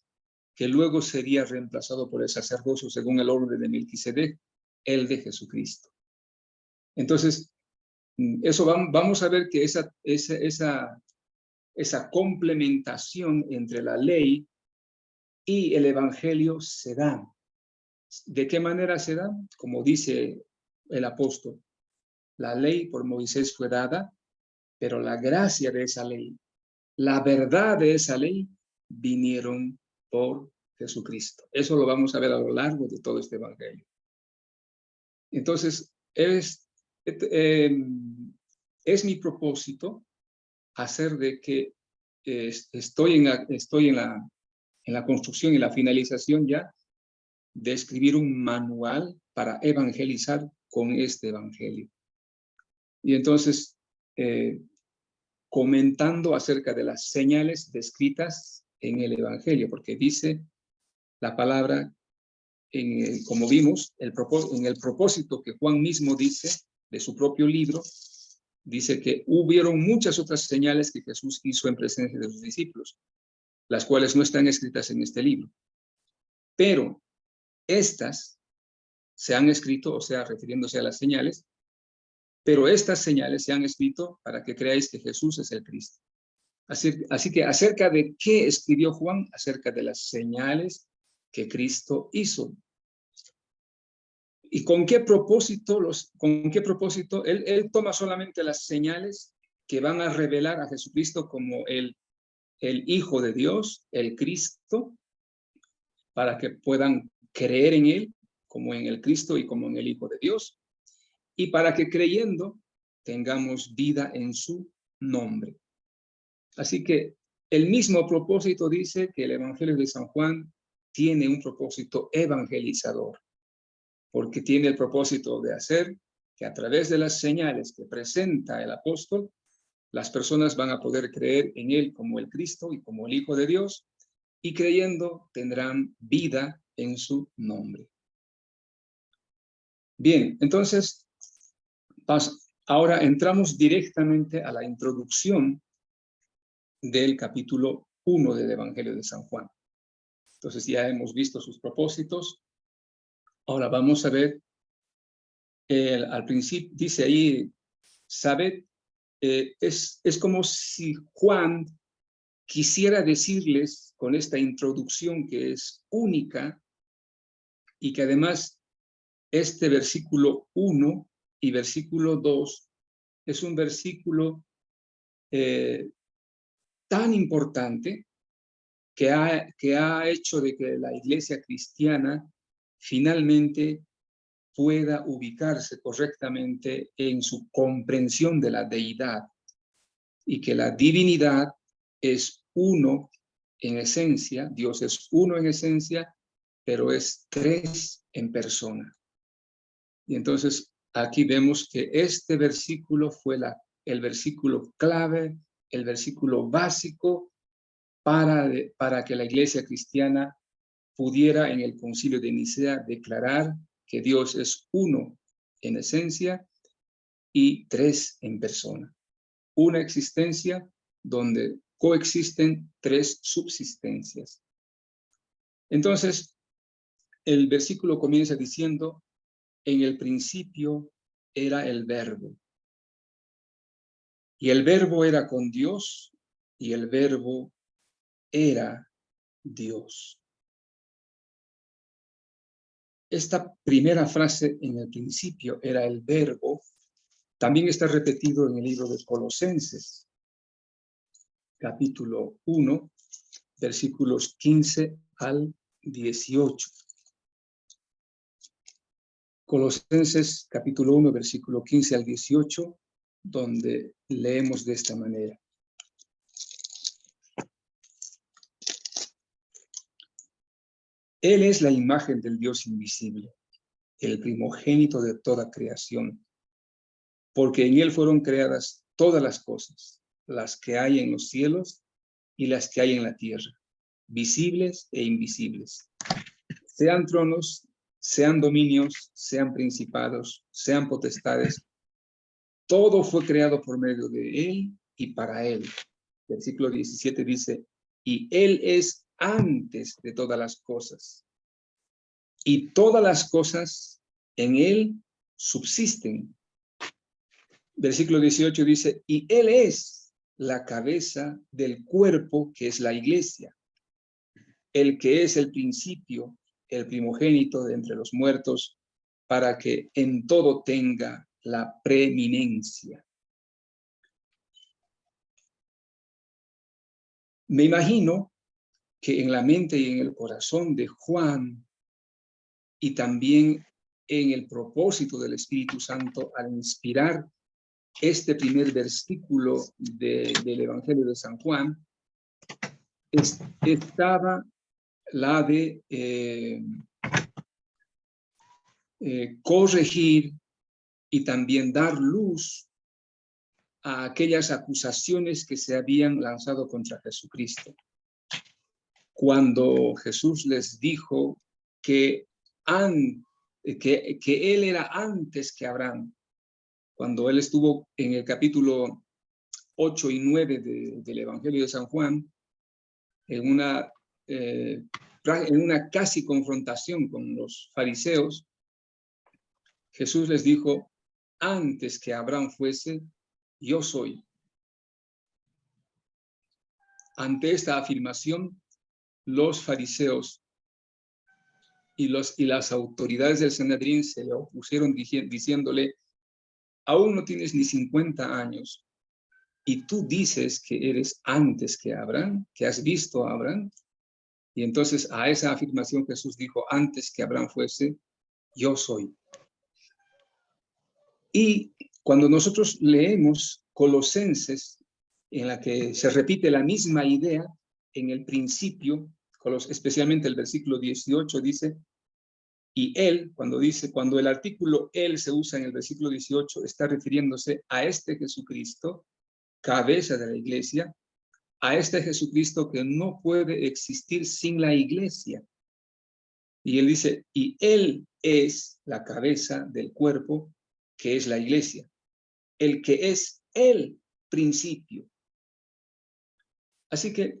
que luego sería reemplazado por el sacerdocio según el orden de Melquisedec, el de Jesucristo. Entonces, eso vamos a ver que esa complementación entre la ley y el evangelio se da. ¿De qué manera se da? Como dice el apóstol, la ley por Moisés fue dada, pero la gracia de esa ley, la verdad de esa ley, vinieron por Jesucristo. Eso lo vamos a ver a lo largo de todo este evangelio. Entonces, es mi propósito hacer de que estoy en la construcción y la finalización ya de escribir un manual para evangelizar con este evangelio. Y entonces, comentando acerca de las señales descritas en el evangelio, porque dice la palabra, como vimos, en el propósito que Juan mismo dice de su propio libro, dice que hubieron muchas otras señales que Jesús hizo en presencia de sus discípulos, las cuales no están escritas en este libro. Pero estas se han escrito, o sea, refiriéndose a las señales, pero estas señales se han escrito para que creáis que Jesús es el Cristo. Así que acerca de qué escribió Juan, acerca de las señales que Cristo hizo. ¿Y con qué propósito? Él toma solamente las señales que van a revelar a Jesucristo como el Hijo de Dios, el Cristo, para que puedan creer en Él, como en el Cristo y como en el Hijo de Dios, y para que creyendo tengamos vida en su nombre. Así que el mismo propósito dice que el Evangelio de San Juan tiene un propósito evangelizador, porque tiene el propósito de hacer que a través de las señales que presenta el apóstol, las personas van a poder creer en él como el Cristo y como el Hijo de Dios, y creyendo tendrán vida en su nombre. Bien, entonces, ahora entramos directamente a la introducción del capítulo 1 del Evangelio de San Juan. Entonces ya hemos visto sus propósitos. Ahora vamos a ver, al principio dice ahí, sabed, es como si Juan quisiera decirles con esta introducción que es única y que además este versículo 1 y versículo 2 es un versículo tan importante que ha hecho de que la iglesia cristiana finalmente pueda ubicarse correctamente en su comprensión de la deidad y que la divinidad es uno en esencia, Dios es uno en esencia, pero es tres en persona. Y entonces aquí vemos que este versículo fue el versículo clave, el versículo básico para que la iglesia cristiana pudiera en el concilio de Nicea declarar que Dios es uno en esencia y tres en persona. Una existencia donde coexisten tres subsistencias. Entonces, el versículo comienza diciendo, en el principio era el Verbo. Y el Verbo era con Dios y el Verbo era Dios. Esta primera frase, en el principio era el Verbo, también está repetido en el libro de Colosenses, capítulo 1, versículos 15 al 18. Colosenses, capítulo 1, versículo 15 al 18, donde leemos de esta manera. Él es la imagen del Dios invisible, el primogénito de toda creación, porque en él fueron creadas todas las cosas, las que hay en los cielos y las que hay en la tierra, visibles e invisibles. Sean tronos, sean dominios, sean principados, sean potestades, todo fue creado por medio de él y para él. Versículo 17 dice, y él es antes de todas las cosas, y todas las cosas en él subsisten, Versículo 18 dice, y Él es la cabeza del cuerpo, que es la iglesia, el que es el principio, el primogénito de entre los muertos, para que en todo tenga la preeminencia. Me imagino que en la mente y en el corazón de Juan, y también en el propósito del Espíritu Santo, al inspirar este primer versículo del Evangelio de San Juan, estaba la de corregir y también dar luz a aquellas acusaciones que se habían lanzado contra Jesucristo. Cuando Jesús les dijo que Él era antes que Abraham, cuando Él estuvo en el capítulo 8 y 9 del Evangelio de San Juan, en una casi confrontación con los fariseos, Jesús les dijo, antes que Abraham fuese, yo soy. Ante esta afirmación, los fariseos y las autoridades del Sanedrín se le opusieron diciéndole, aún no tienes ni 50 años, y tú dices que eres antes que Abraham, que has visto a Abraham. Y entonces a esa afirmación Jesús dijo, antes que Abraham fuese, yo soy. Y cuando nosotros leemos Colosenses, en la que se repite la misma idea, en el principio, especialmente el versículo 18 dice, y él, cuando el artículo él se usa en el versículo 18, está refiriéndose a este Jesucristo, cabeza de la iglesia, a este Jesucristo que no puede existir sin la iglesia. Y él dice, y él es la cabeza del cuerpo, que es la iglesia, el que es el principio. Así que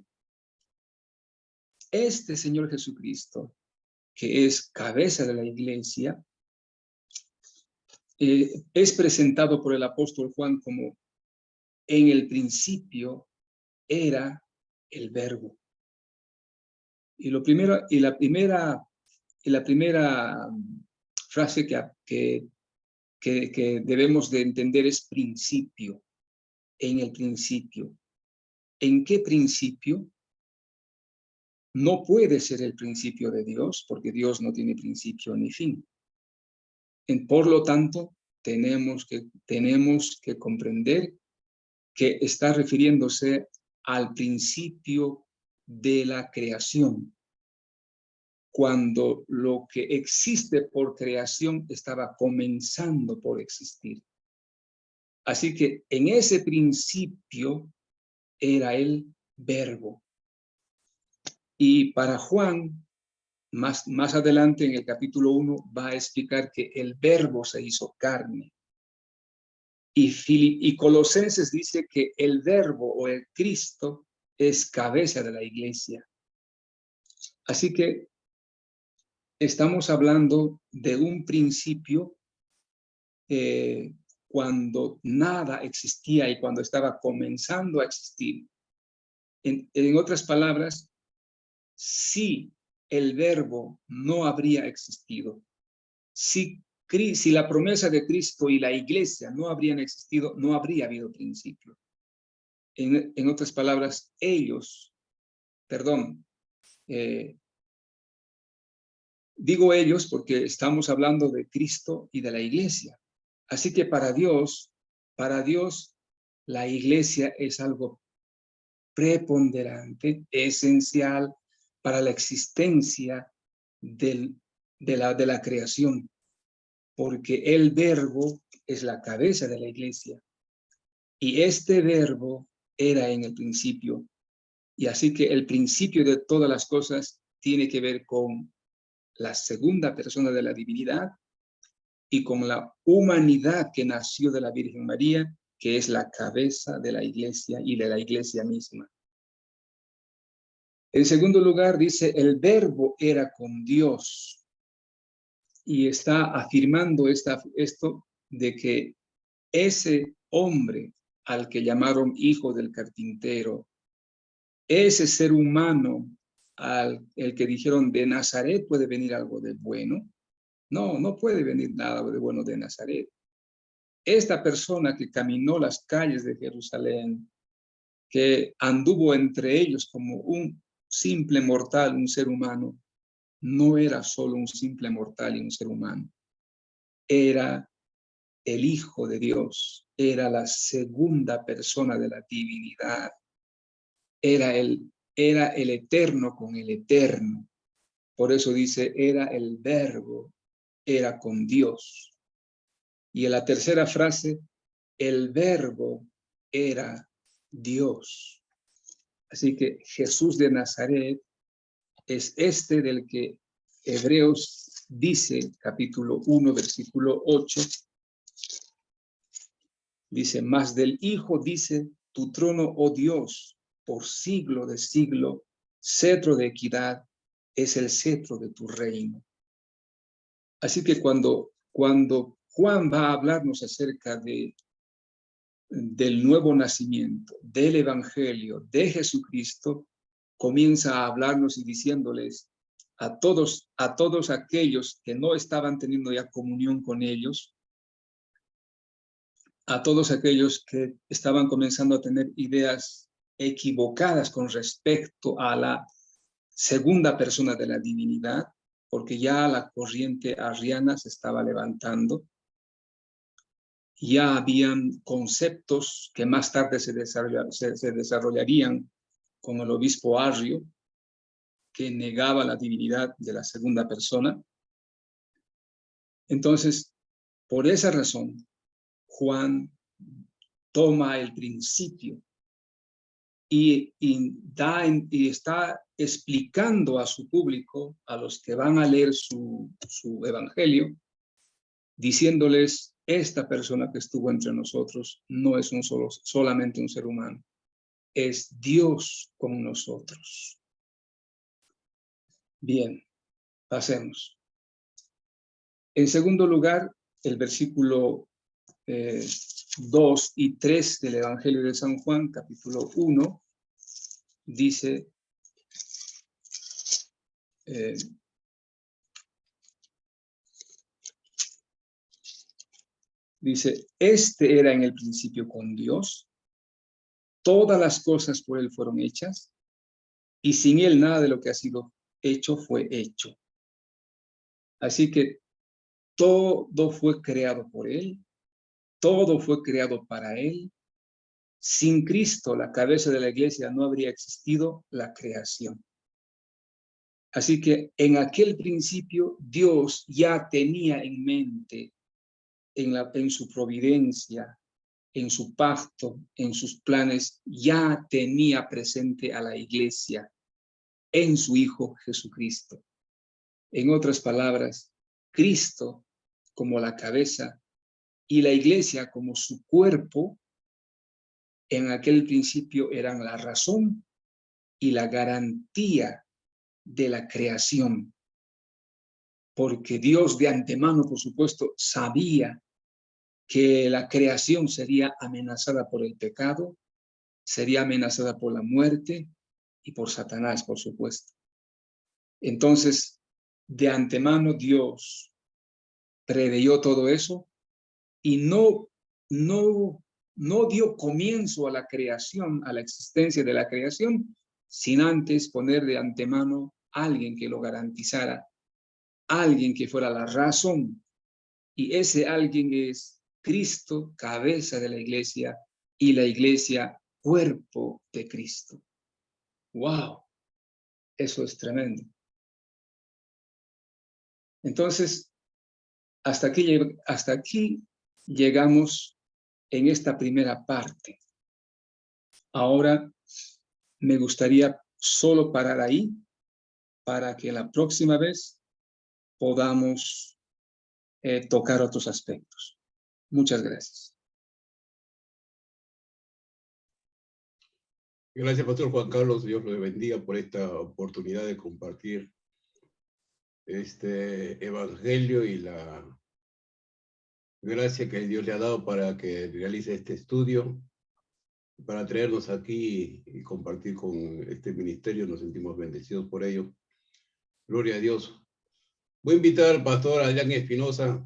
este Señor Jesucristo, que es cabeza de la iglesia, es presentado por el apóstol Juan como en el principio era el verbo. Y la primera frase que debemos de entender es principio, en el principio. ¿En qué principio? No puede ser el principio de Dios, porque Dios no tiene principio ni fin. Por lo tanto, tenemos que comprender que está refiriéndose al principio de la creación, cuando lo que existe por creación estaba comenzando por existir. Así que en ese principio era el verbo. Y para Juan, más adelante en el capítulo 1, va a explicar que el verbo se hizo carne. Y Colosenses dice que el verbo o el Cristo es cabeza de la iglesia. Así que estamos hablando de un principio cuando nada existía y cuando estaba comenzando a existir. En otras palabras, si el verbo no habría existido, si la promesa de Cristo y la iglesia no habrían existido, no habría habido principio. En otras palabras, digo ellos porque estamos hablando de Cristo y de la iglesia. Así que para Dios, la iglesia es algo preponderante, esencial para la existencia de la creación, porque el verbo es la cabeza de la iglesia y este verbo era en el principio, y así que el principio de todas las cosas tiene que ver con la segunda persona de la divinidad y con la humanidad que nació de la Virgen María, que es la cabeza de la iglesia y de la iglesia misma. En segundo lugar, dice, el verbo era con Dios. Y está afirmando esto de que ese hombre al que llamaron hijo del carpintero, ese ser humano el que dijeron de Nazaret puede venir algo de bueno. No, no puede venir nada de bueno de Nazaret. Esta persona que caminó las calles de Jerusalén, que anduvo entre ellos como un simple mortal, un ser humano, no era solo un simple mortal y un ser humano. Era el Hijo de Dios, era la segunda persona de la divinidad, era el eterno con el eterno. Por eso dice, era el verbo, era con Dios. Y en la tercera frase, el verbo era Dios. Así que Jesús de Nazaret es este del que Hebreos dice, capítulo 1, versículo 8, dice, más del Hijo dice, tu trono, oh Dios, por siglo de siglo, cetro de equidad, es el cetro de tu reino. Así que cuando Juan va a hablarnos acerca del nuevo nacimiento, del Evangelio, de Jesucristo, comienza a hablarnos y diciéndoles a todos aquellos que no estaban teniendo ya comunión con ellos, a todos aquellos que estaban comenzando a tener ideas equivocadas con respecto a la segunda persona de la divinidad, porque ya la corriente arriana se estaba levantando. Ya habían conceptos que más tarde se desarrollarían con el obispo Arrio, que negaba la divinidad de la segunda persona. Entonces, por esa razón, Juan toma el principio y está explicando a su público, a los que van a leer su evangelio, diciéndoles, esta persona que estuvo entre nosotros no es solamente un ser humano, es Dios con nosotros. Bien, pasemos. En segundo lugar, el versículo 2 y 3 del Evangelio de San Juan, capítulo 1, dice, este era en el principio con Dios, todas las cosas por él fueron hechas, y sin él nada de lo que ha sido hecho fue hecho. Así que todo fue creado por él, todo fue creado para él. Sin Cristo, la cabeza de la iglesia, no habría existido la creación. Así que en aquel principio Dios ya tenía en mente, en su providencia, en su pacto, en sus planes, ya tenía presente a la iglesia en su Hijo Jesucristo. En otras palabras, Cristo como la cabeza y la iglesia como su cuerpo, en aquel principio eran la razón y la garantía de la creación. Porque Dios de antemano, por supuesto, sabía que la creación sería amenazada por el pecado, sería amenazada por la muerte y por Satanás, por supuesto. Entonces, de antemano Dios preveyó todo eso y no dio comienzo a la creación, a la existencia de la creación, sin antes poner de antemano a alguien que lo garantizara, alguien que fuera la razón. Y ese alguien es Cristo, cabeza de la iglesia, y la iglesia, cuerpo de Cristo. ¡Wow! Eso es tremendo. Entonces, hasta aquí llegamos en esta primera parte. Ahora me gustaría solo parar ahí para que la próxima vez podamos tocar otros aspectos. Muchas gracias. Gracias, Pastor Juan Carlos. Dios lo bendiga por esta oportunidad de compartir este evangelio y la Gracias que Dios le ha dado para que realice este estudio, para traernos aquí y compartir con este ministerio. Nos sentimos bendecidos por ello. Gloria a Dios. Voy a invitar al pastor Adrián Espinosa.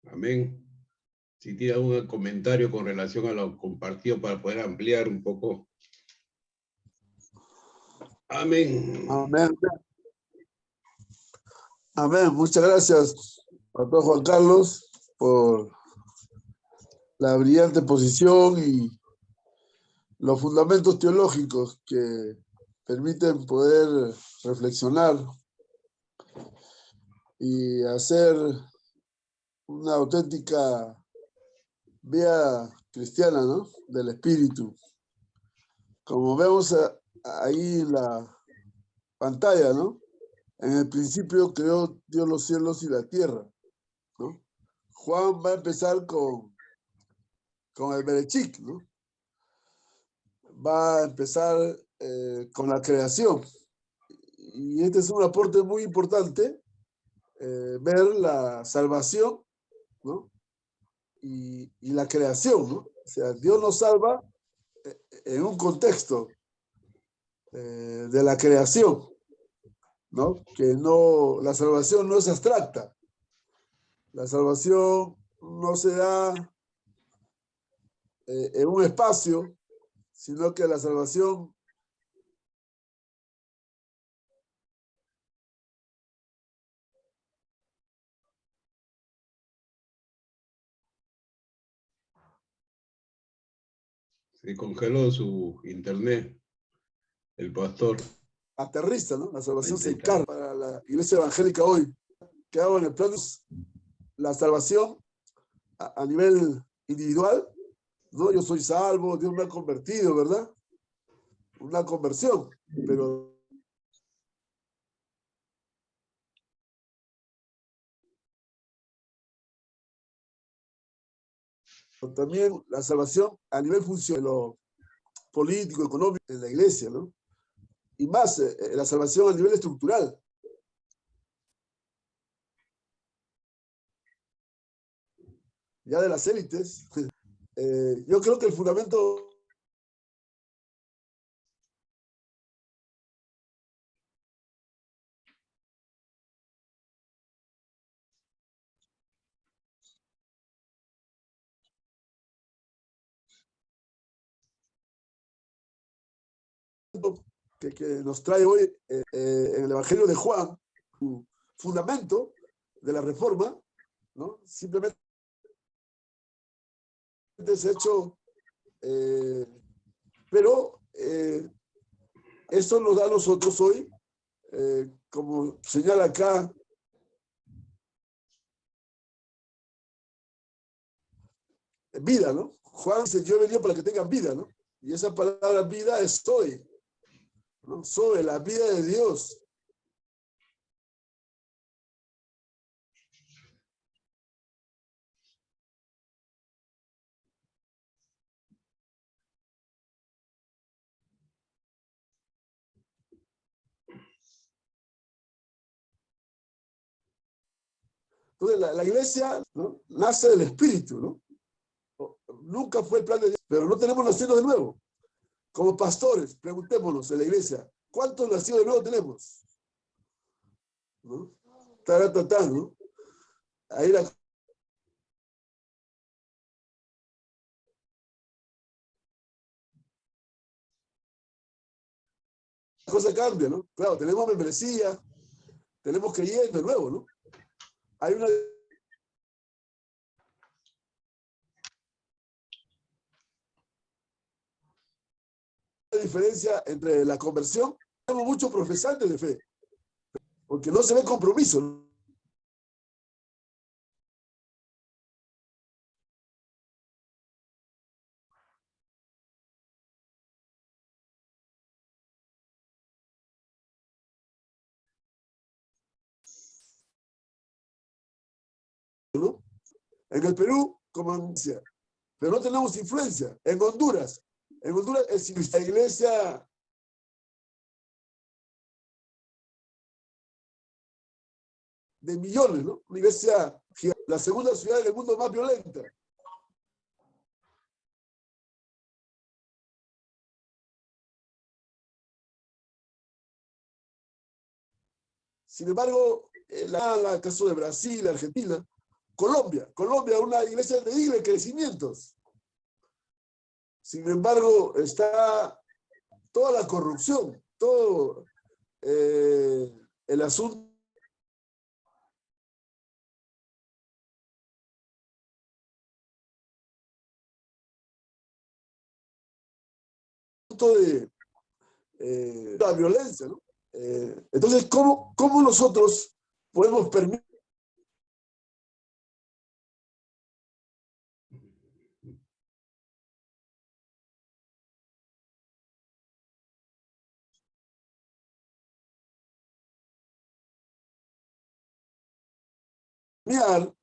Amén. Si tiene algún comentario con relación a lo compartido para poder ampliar un poco. Amén. Amén. Amén. Muchas gracias, pastor Juan Carlos, por la brillante posición y los fundamentos teológicos que permiten poder reflexionar y hacer una auténtica vía cristiana, ¿no? Del espíritu. Como vemos ahí en la pantalla, ¿no? En el principio creó Dios los cielos y la tierra, ¿no? Juan va a empezar con el Berechit, ¿no? Va a empezar con la creación. Y este es un aporte muy importante, ver la salvación, ¿no? Y la creación, ¿no? O sea, Dios nos salva en un contexto de la creación, ¿no? Que no, la salvación no es abstracta. La salvación no se da en un espacio, sino que la salvación Se congeló su internet, el pastor. aterriza, ¿no? La salvación se encarga para la iglesia evangélica hoy. ¿Qué hago en el plano? La salvación a nivel individual, ¿no? Yo soy salvo, Dios me ha convertido, ¿verdad? Una conversión, pero también la salvación a nivel funcional, lo político, económico, en la iglesia, ¿no? Y más, la salvación a nivel estructural. Ya de las élites, yo creo que el fundamento que nos trae hoy en el Evangelio de Juan, su fundamento de la reforma, ¿no? Simplemente es hecho, pero eso nos da a nosotros hoy, como señala acá, vida, ¿no? Juan dice, yo he venido para que tengan vida, ¿no? Y esa palabra vida es soy, ¿no? Soy la vida de Dios. Entonces, la iglesia, ¿no? Nace del Espíritu, ¿no? Nunca fue el plan de Dios, pero no tenemos nacido de nuevo. Como pastores, preguntémonos en la iglesia, ¿cuántos nacidos de nuevo tenemos? ¿No? ¿No? Ahí la cosa cambia, ¿no? Claro, tenemos membresía, tenemos creyentes de nuevo, ¿no? Hay una diferencia entre la conversión. Tenemos muchos profesantes de fe, porque no se ve compromiso, ¿no? En el Perú, como anuncia, pero no tenemos influencia. En Honduras es la iglesia . de millones, ¿no? Una iglesia gigante, la segunda ciudad del mundo más violenta. Sin embargo, el caso de Brasil, Argentina, Colombia, una iglesia de libre crecimientos. Sin embargo, está toda la corrupción, todo el asunto de la violencia, ¿no? Entonces, ¿cómo nosotros podemos permitir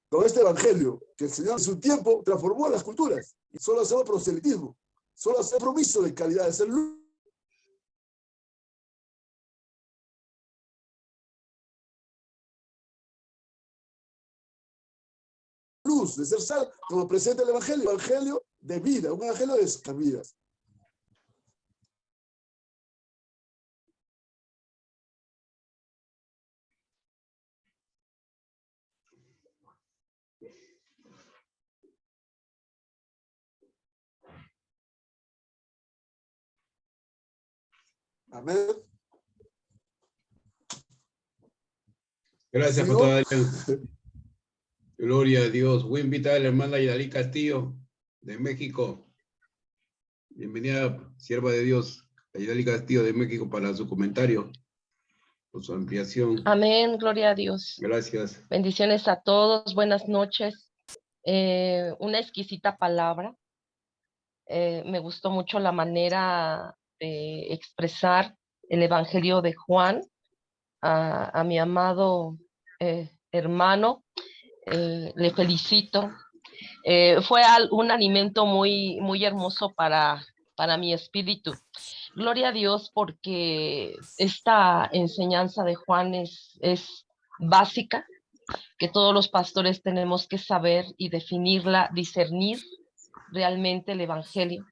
con este evangelio que el Señor en su tiempo transformó a las culturas? Y solo hacemos proselitismo, solo hacemos compromiso de calidad, de ser luz, de ser sal, como presenta el evangelio de vida, un evangelio de estas vidas. Amén. Gracias, ¿Sigo? Pastor Adrián. Gloria a Dios. Voy a invitar a la hermana Yadalí Castillo, de México. Bienvenida, sierva de Dios, Yadalí Castillo, de México, para su comentario, por su ampliación. Amén, gloria a Dios. Gracias. Bendiciones a todos, buenas noches. Una exquisita palabra. Me gustó mucho la manera de expresar el Evangelio de Juan a mi amado hermano. Le felicito. Fue un alimento muy hermoso para mi espíritu. Gloria a Dios, porque esta enseñanza de Juan es básica, que todos los pastores tenemos que saber y definirla, discernir realmente el Evangelio,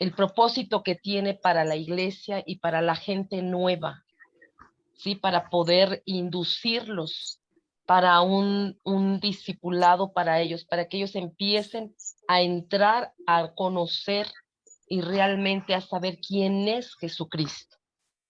el propósito que tiene para la iglesia y para la gente nueva, ¿sí? Para poder inducirlos para un discipulado para ellos, para que ellos empiecen a entrar a conocer y realmente a saber quién es Jesucristo.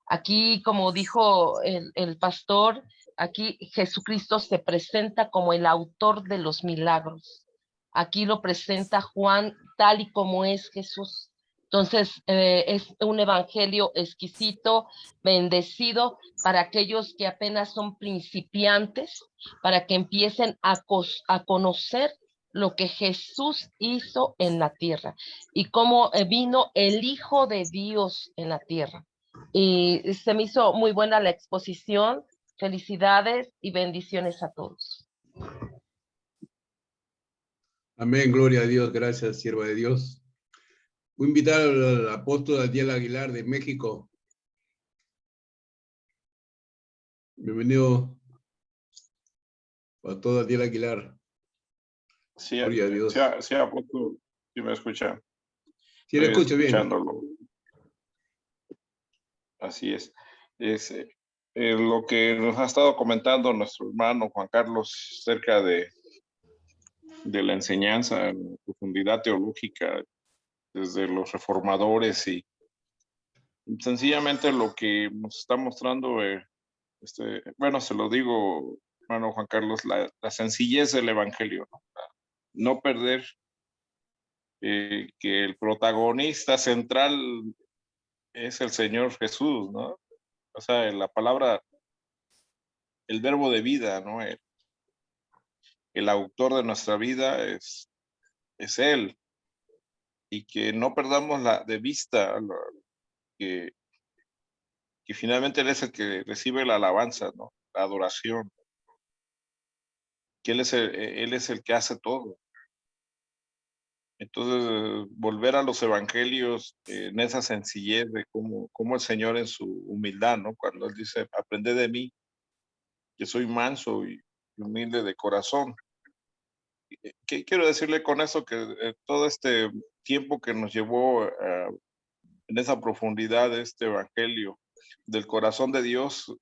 Aquí, como dijo el pastor, aquí Jesucristo se presenta como el autor de los milagros. Aquí lo presenta Juan tal y como es Jesús. Entonces, es un evangelio exquisito, bendecido para aquellos que apenas son principiantes, para que empiecen a conocer lo que Jesús hizo en la tierra y cómo vino el Hijo de Dios en la tierra. Y se me hizo muy buena la exposición. Felicidades y bendiciones a todos. Amén, gloria a Dios. Gracias, sierva de Dios. Voy a invitar al apóstol Daniel Aguilar, de México. Bienvenido, pastor Daniel Aguilar. Sí, Gloria a Dios. sí, apóstol, sí me escucha. Sí, le escucho bien. Escuchándolo. Así es. Lo que nos ha estado comentando nuestro hermano Juan Carlos acerca de la enseñanza en profundidad teológica desde los reformadores, y sencillamente lo que nos está mostrando, bueno, se lo digo, hermano Juan Carlos, la sencillez del evangelio, ¿no? No perder que el protagonista central es el Señor Jesús, ¿no? O sea, la palabra, el verbo de vida, ¿no? El autor de nuestra vida es Él. Y que no perdamos de vista que finalmente Él es el que recibe la alabanza, ¿no? La adoración. Que Él es el que hace todo. Entonces, volver a los evangelios en esa sencillez de cómo el Señor en su humildad, ¿no? Cuando Él dice, aprended de mí, que soy manso y humilde de corazón. ¿Qué quiero decirle con eso? Que todo este tiempo que nos llevó en esa profundidad de este evangelio, del corazón de Dios,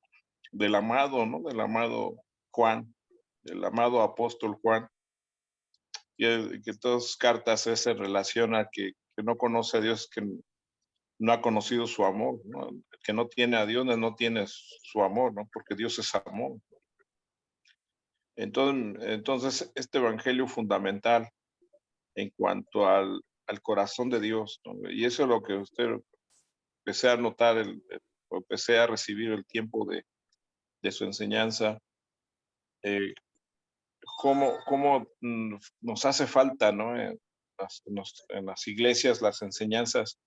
del amado, ¿no? Del amado Juan, del amado apóstol Juan, que todas sus cartas se relaciona que no conoce a Dios, que no ha conocido su amor, ¿no? El que no tiene a Dios no tiene su amor, ¿no? Porque Dios es amor. Entonces este evangelio fundamental en cuanto al corazón de Dios, ¿no? Y eso es lo que usted empecé a notar, empecé a recibir el tiempo de su enseñanza, cómo nos hace falta, ¿no? En las iglesias, las enseñanzas,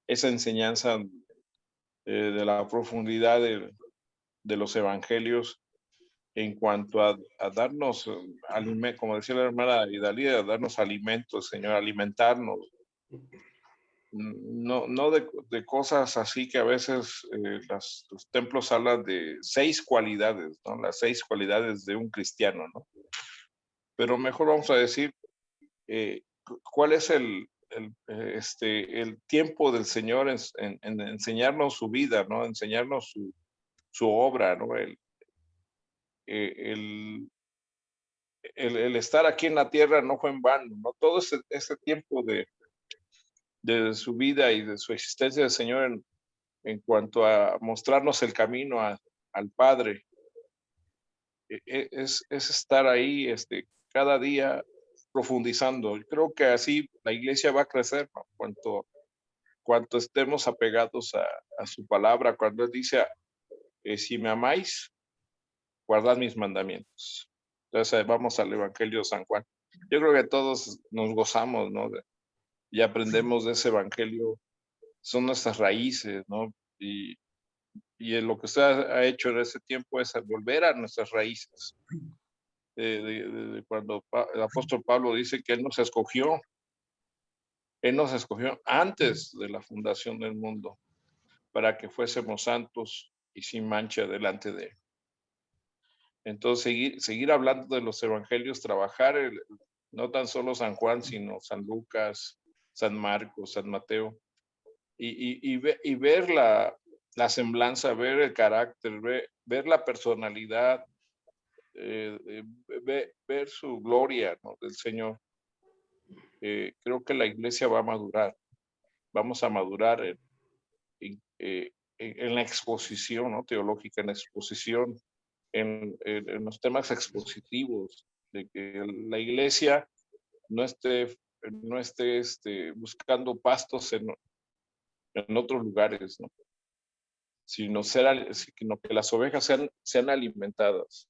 esa enseñanza de la profundidad de los evangelios en cuanto a darnos alimento, como decía la hermana Idalía, darnos alimentos, Señor, alimentarnos. No de cosas así que a veces los templos hablan de 6 cualidades, ¿no? Las 6 cualidades de un cristiano, ¿no? Pero mejor vamos a decir cuál es el tiempo del Señor en enseñarnos su vida, ¿no? Enseñarnos su obra, ¿no? El estar aquí en la tierra no fue en vano, ¿no? Todo ese tiempo de su vida y de su existencia del Señor en cuanto a mostrarnos el camino al Padre, es estar ahí cada día profundizando. Yo creo que así la iglesia va a crecer, ¿no? Cuanto estemos apegados a su palabra, cuando Él dice, si me amáis, guardad mis mandamientos. Entonces vamos al Evangelio de San Juan. Yo creo que todos nos gozamos, ¿no? Y aprendemos de ese Evangelio, son nuestras raíces, ¿no? Y lo que usted ha hecho en ese tiempo es volver a nuestras raíces. Cuando el apóstol Pablo dice que Él nos escogió antes de la fundación del mundo para que fuésemos santos y sin mancha delante de Él. Entonces, seguir hablando de los evangelios, trabajar no tan solo San Juan, sino San Lucas, San Marcos, San Mateo, y ver la semblanza, ver el carácter, ver la personalidad, ver su gloria, ¿no? Del Señor. Creo que la iglesia va a madurar. Vamos a madurar en la exposición, ¿no? Teológica, en la exposición, en los temas expositivos, de que la iglesia no esté buscando pastos en otros lugares, ¿no? Sino que las ovejas sean alimentadas.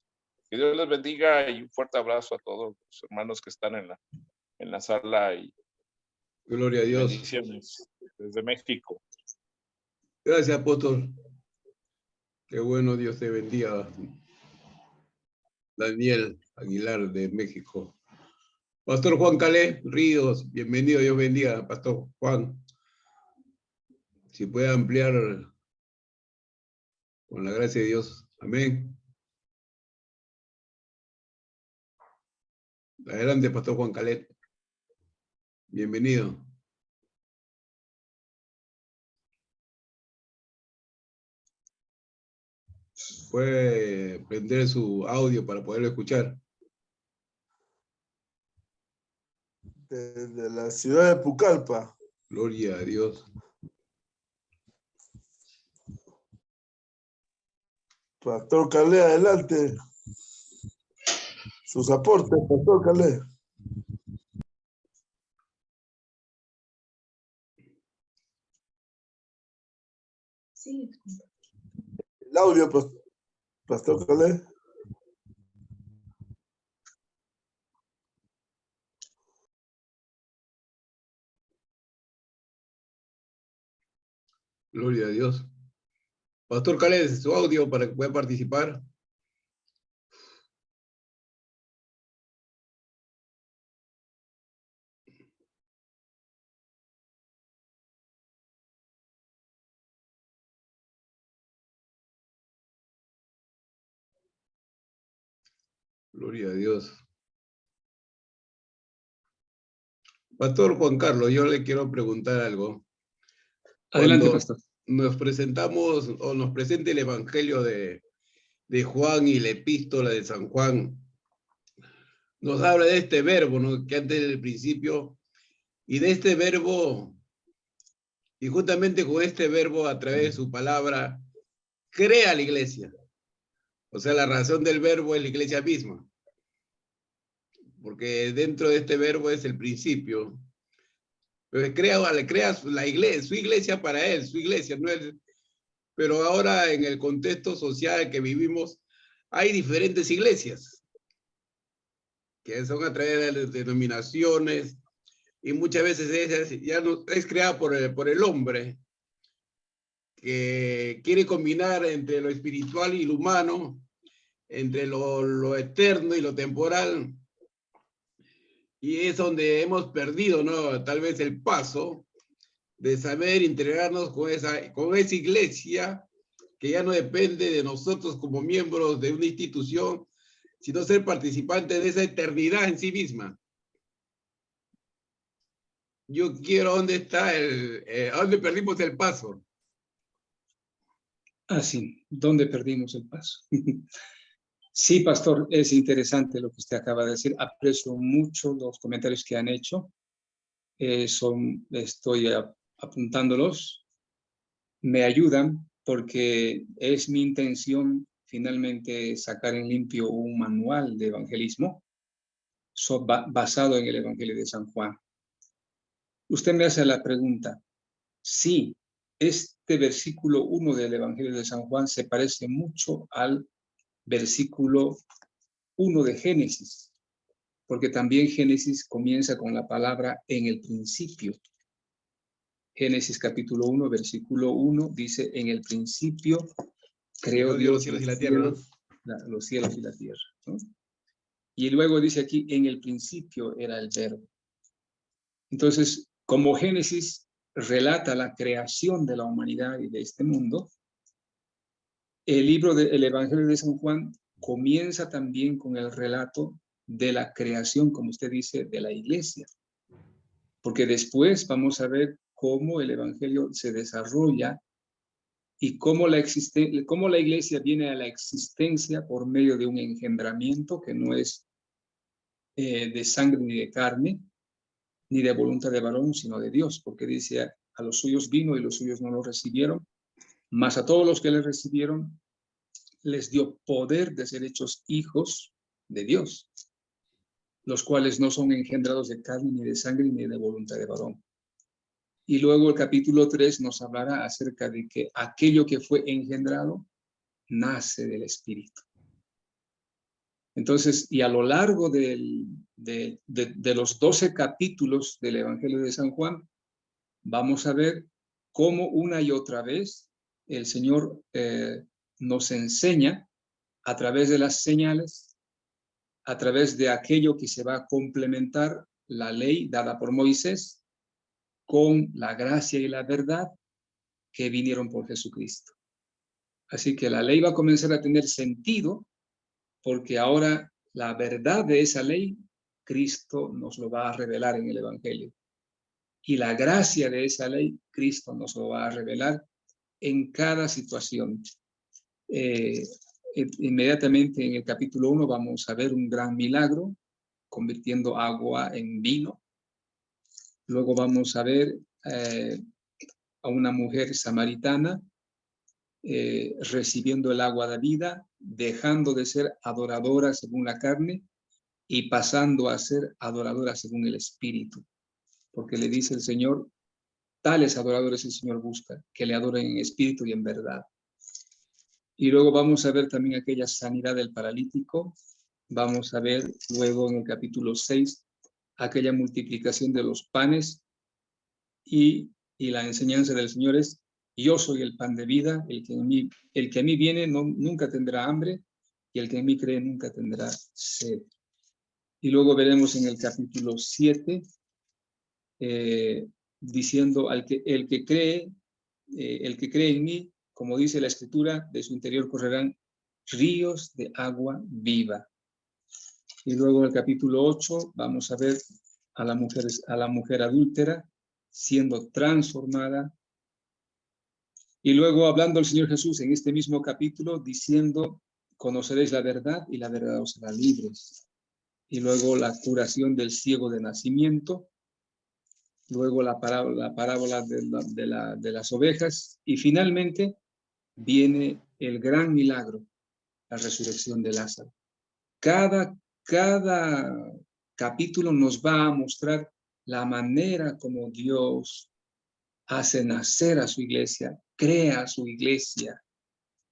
Que Dios les bendiga y un fuerte abrazo a todos los hermanos que están en la sala y Gloria a Dios. bendiciones desde México. Gracias, apóstol. Qué bueno, Dios te bendiga. Daniel Aguilar de México. Pastor Juan Calé Ríos, bienvenido, Dios bendiga, Pastor Juan. Si puede ampliar con la gracia de Dios. Amén. Adelante, Pastor Juan Calé. Bienvenido. Puede prender su audio para poderlo escuchar. Desde la ciudad de Pucallpa. Gloria a Dios. Pastor Calé, adelante. Sus aportes, Pastor Calé. Sí. El audio, Pastor Calé. Gloria a Dios. Pastor Calé, su audio para que pueda participar. Gloria a Dios. Pastor Juan Carlos, yo le quiero preguntar algo. Adelante, Cuando pastor. nos presentamos o nos presenta el Evangelio de Juan y la epístola de San Juan, nos habla de este verbo, ¿no?, que antes del principio, y de este verbo, y justamente con este verbo, a través de su palabra, crea la iglesia. O sea, la razón del verbo es la iglesia misma. Porque dentro de este verbo es el principio. Pero le crea la iglesia, su iglesia para él, su iglesia, no es. Pero ahora en el contexto social que vivimos, hay diferentes iglesias, que son a través de las denominaciones, y muchas veces ya no, es creada por el hombre, que quiere combinar entre lo espiritual y lo humano, entre lo eterno y lo temporal, y es donde hemos perdido, ¿no?, tal vez el paso de saber integrarnos con esa iglesia, que ya no depende de nosotros como miembros de una institución, sino ser participantes de esa eternidad en sí misma. Yo quiero, ¿dónde está a dónde perdimos el paso? Ah, sí, ¿dónde perdimos el paso? Sí, pastor, es interesante lo que usted acaba de decir. Aprecio mucho los comentarios que han hecho. Estoy apuntándolos. Me ayudan porque es mi intención finalmente sacar en limpio un manual de evangelismo basado en el Evangelio de San Juan. Usted me hace la pregunta, sí, este versículo 1 del Evangelio de San Juan se parece mucho al versículo 1 de Génesis, porque también Génesis comienza con la palabra en el principio. Génesis capítulo 1, versículo 1 dice, en el principio creó Dios los cielos y la tierra. los cielos y la tierra, ¿no? Y luego dice aquí, en el principio era el verbo. Entonces, como Génesis relata la creación de la humanidad y de este mundo, el libro del Evangelio de San Juan comienza también con el relato de la creación, como usted dice, de la iglesia. Porque después vamos a ver cómo el Evangelio se desarrolla y cómo la iglesia viene a la existencia por medio de un engendramiento que no es de sangre ni de carne, ni de voluntad de varón, sino de Dios, porque dice, a los suyos vino y los suyos no lo recibieron, mas a todos los que le recibieron, les dio poder de ser hechos hijos de Dios, los cuales no son engendrados de carne, ni de sangre, ni de voluntad de varón. Y luego el capítulo 3 nos hablará acerca de que aquello que fue engendrado nace del Espíritu. Entonces, y a lo largo de los 12 capítulos del Evangelio de San Juan, vamos a ver cómo una y otra vez el Señor nos enseña a través de las señales, a través de aquello que se va a complementar la ley dada por Moisés con la gracia y la verdad que vinieron por Jesucristo. Así que la ley va a comenzar a tener sentido porque ahora la verdad de esa ley, Cristo nos lo va a revelar en el Evangelio. Y la gracia de esa ley, Cristo nos lo va a revelar en cada situación. Inmediatamente en el capítulo 1 vamos a ver un gran milagro, convirtiendo agua en vino. Luego vamos a ver a una mujer samaritana recibiendo el agua de vida, dejando de ser adoradora según la carne y pasando a ser adoradora según el Espíritu. Porque le dice el Señor, tales adoradores el Señor busca, que le adoren en espíritu y en verdad. Y luego vamos a ver también aquella sanidad del paralítico. Vamos a ver luego en el capítulo 6 aquella multiplicación de los panes y la enseñanza del Señor es, yo soy el pan de vida, el que a mí viene nunca tendrá hambre y el que en mí cree nunca tendrá sed. Y luego veremos en el capítulo 7 diciendo el que cree en mí, como dice la Escritura, de su interior correrán ríos de agua viva. Y luego en el capítulo 8 vamos a ver a la mujer adúltera siendo transformada. Y luego hablando el Señor Jesús en este mismo capítulo diciendo, conoceréis la verdad y la verdad os hará libres. Y luego la curación del ciego de nacimiento. Luego la parábola de las ovejas. Y finalmente viene el gran milagro, la resurrección de Lázaro. Cada capítulo nos va a mostrar la manera como Dios hace nacer a su iglesia, crea a su iglesia,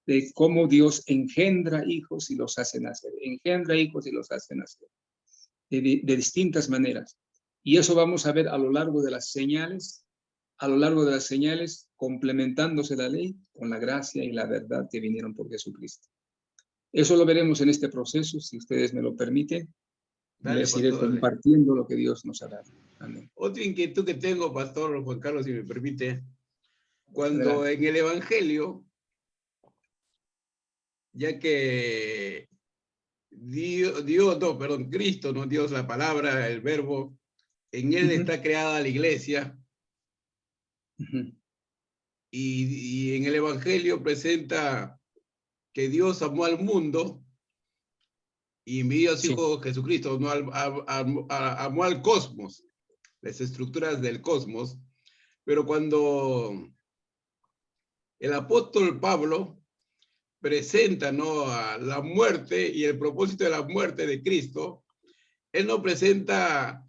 de cómo Dios engendra hijos y los hace nacer, engendra hijos y los hace nacer, de distintas maneras. Y eso vamos a ver a lo largo de las señales, complementándose la ley con la gracia y la verdad que vinieron por Jesucristo. Eso lo veremos en este proceso, si ustedes me lo permiten. Dale, Les iré pastor, dale. compartiendo lo que Dios nos ha dado. Amén. Otra inquietud que tengo, pastor Juan Carlos, si me permite, cuando Adelante. en el Evangelio, ya que Cristo, no Dios, la palabra, el verbo, en él está creada la iglesia, y en el Evangelio presenta que Dios amó al mundo y envió a su Hijo Jesucristo, no amó al cosmos, las estructuras del cosmos. Pero cuando el apóstol Pablo presenta, ¿no?, a la muerte y el propósito de la muerte de Cristo, él no presenta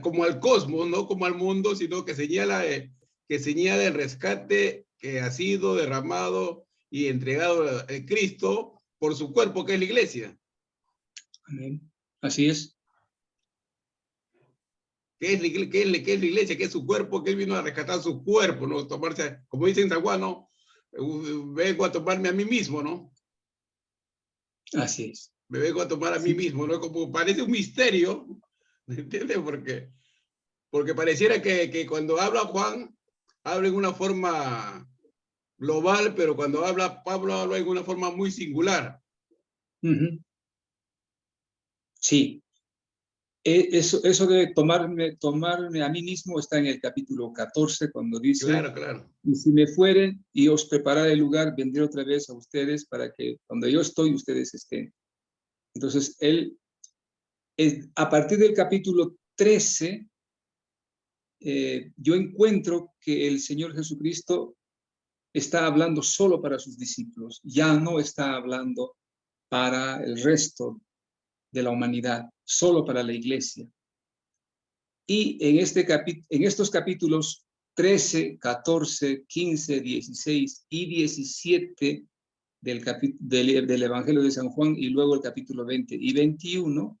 como al cosmos, no como al mundo, sino que señala el rescate que ha sido derramado y entregado a Cristo por su cuerpo, que es la iglesia. Amén. Así es. ¿Qué es la iglesia? ¿Qué es su cuerpo? Que él vino a rescatar su cuerpo, ¿no? Tomarse, como dice en San Juan, ¿no? Vengo a tomarme a mí mismo, ¿no? Así es. Me vengo a tomar a mí mismo, ¿no? Como parece un misterio, ¿me entiendes? Porque pareciera que cuando habla Juan, habla en una forma global, pero cuando habla Pablo, habla en una forma muy singular. Sí. Eso de tomarme a mí mismo está en el capítulo 14, cuando dice, Claro, claro. y si me fueren y os prepararé el lugar, vendré otra vez a ustedes para que donde yo estoy, ustedes estén. Entonces, a partir del capítulo 13, yo encuentro que el Señor Jesucristo está hablando solo para sus discípulos, ya no está hablando para el resto de la humanidad, solo para la iglesia. Y en estos capítulos 13, 14, 15, 16 y 17 del Evangelio de San Juan, y luego el capítulo 20 y 21,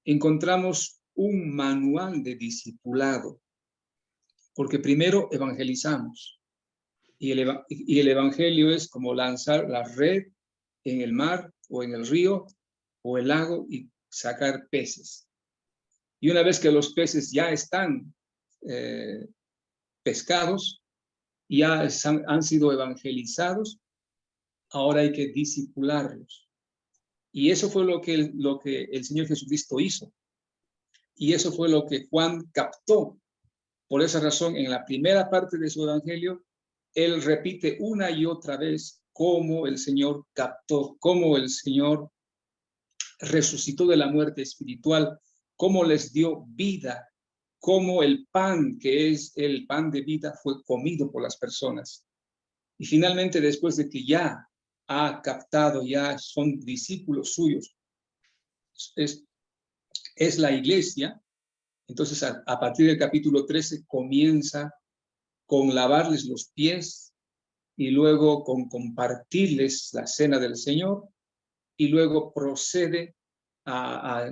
encontramos un manual de discipulado, porque primero evangelizamos, y el Evangelio es como lanzar la red en el mar o en el río o el lago y sacar peces. Y una vez que los peces ya están pescados, ya han sido evangelizados, ahora hay que discipularlos. Y eso fue lo que el Señor Jesucristo hizo. Y eso fue lo que Juan captó. Por esa razón, en la primera parte de su evangelio, él repite una y otra vez cómo el Señor captó, cómo el Señor resucitó de la muerte espiritual, cómo les dio vida, cómo el pan, que es el pan de vida, fue comido por las personas. Y finalmente, después de que ya ha captado, ya son discípulos suyos, es la iglesia. Entonces, a partir del capítulo 13, comienza con lavarles los pies y luego con compartirles la cena del Señor, y luego procede a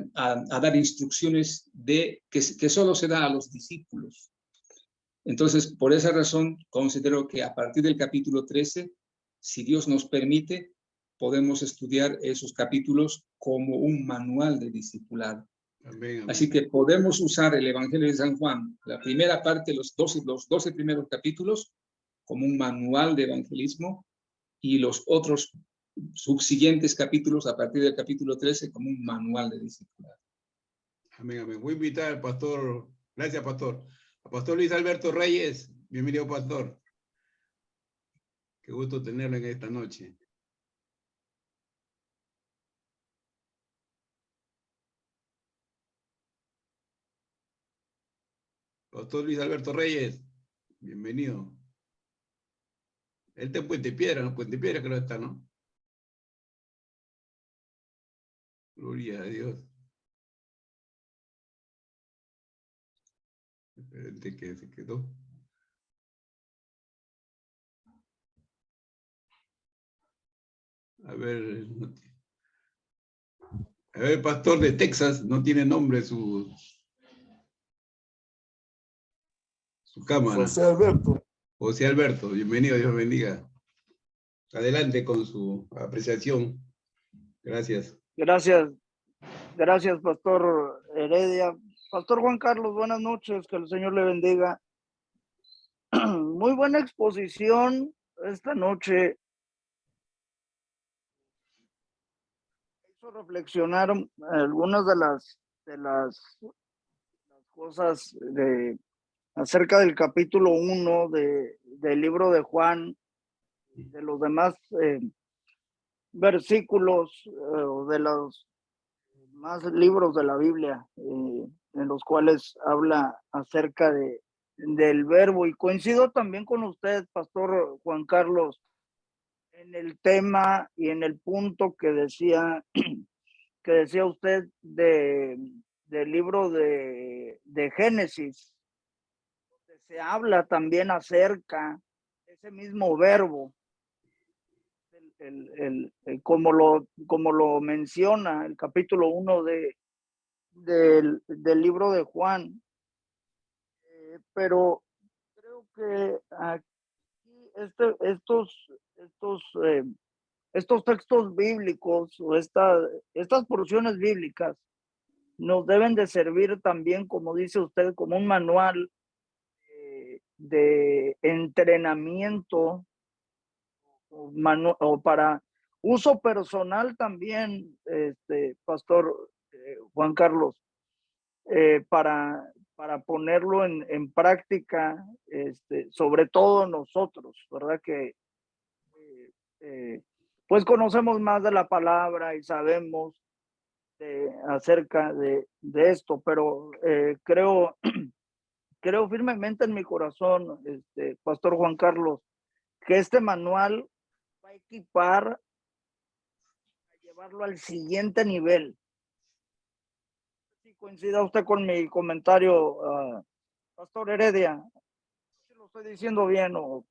dar instrucciones que solo se da a los discípulos. Entonces, por esa razón, considero que a partir del capítulo 13, si Dios nos permite, podemos estudiar esos capítulos como un manual de discipulado. Amén, amén. Así que podemos usar el Evangelio de San Juan, la primera parte, los 12 primeros capítulos, como un manual de evangelismo, y los otros subsiguientes capítulos a partir del capítulo 13 como un manual de discipulado. Amén, amén. Voy a invitar al pastor, gracias pastor, al pastor Luis Alberto Reyes. Bienvenido, pastor. Qué gusto tenerlo en esta noche. Pastor Luis Alberto Reyes, bienvenido. Él está en Puente Piedra, ¿no? Puente Piedra creo que está, ¿no? Gloria a Dios. Espérate que se quedó. A ver, pastor de Texas, no tiene nombre su cámara. José Alberto. José Alberto, bienvenido, Dios bendiga. Adelante con su apreciación. Gracias. Gracias, gracias, Pastor Heredia. Pastor Juan Carlos, buenas noches, que el Señor le bendiga. Muy buena exposición esta noche. Hizo reflexionar algunas de las cosas acerca del capítulo 1 del libro de Juan, de los demás versículos de los más libros de la Biblia en los cuales habla acerca del verbo, y coincido también con usted, Pastor Juan Carlos, en el tema y en el punto que decía usted del libro de Génesis, donde se habla también acerca de ese mismo verbo, como lo menciona el capítulo 1 del libro de Juan. Pero creo que aquí estos textos bíblicos o estas porciones bíblicas nos deben de servir también, como dice usted, como un manual de entrenamiento o para uso personal también, Pastor Juan Carlos, para ponerlo en práctica, sobre todo nosotros, ¿verdad? Que pues conocemos más de la palabra y sabemos acerca de esto, pero creo firmemente en mi corazón, Pastor Juan Carlos, que este manual va a equipar, a llevarlo al siguiente nivel. Si coincida usted con mi comentario, Pastor Heredia, si lo estoy diciendo bien o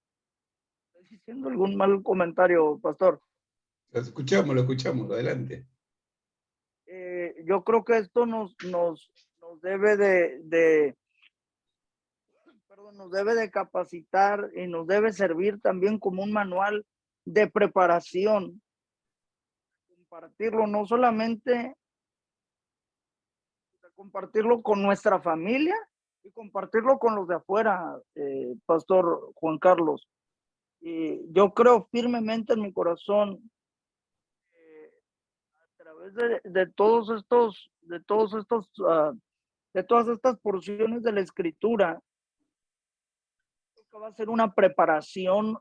estoy diciendo algún mal comentario, Pastor. Lo escuchamos, adelante. Yo creo que esto nos debe nos debe de capacitar y nos debe servir también como un manual de preparación. Compartirlo no solamente, compartirlo con nuestra familia y compartirlo con los de afuera, Pastor Juan Carlos. Y yo creo firmemente en mi corazón, a través de todas estas porciones de la Escritura, que va a ser una preparación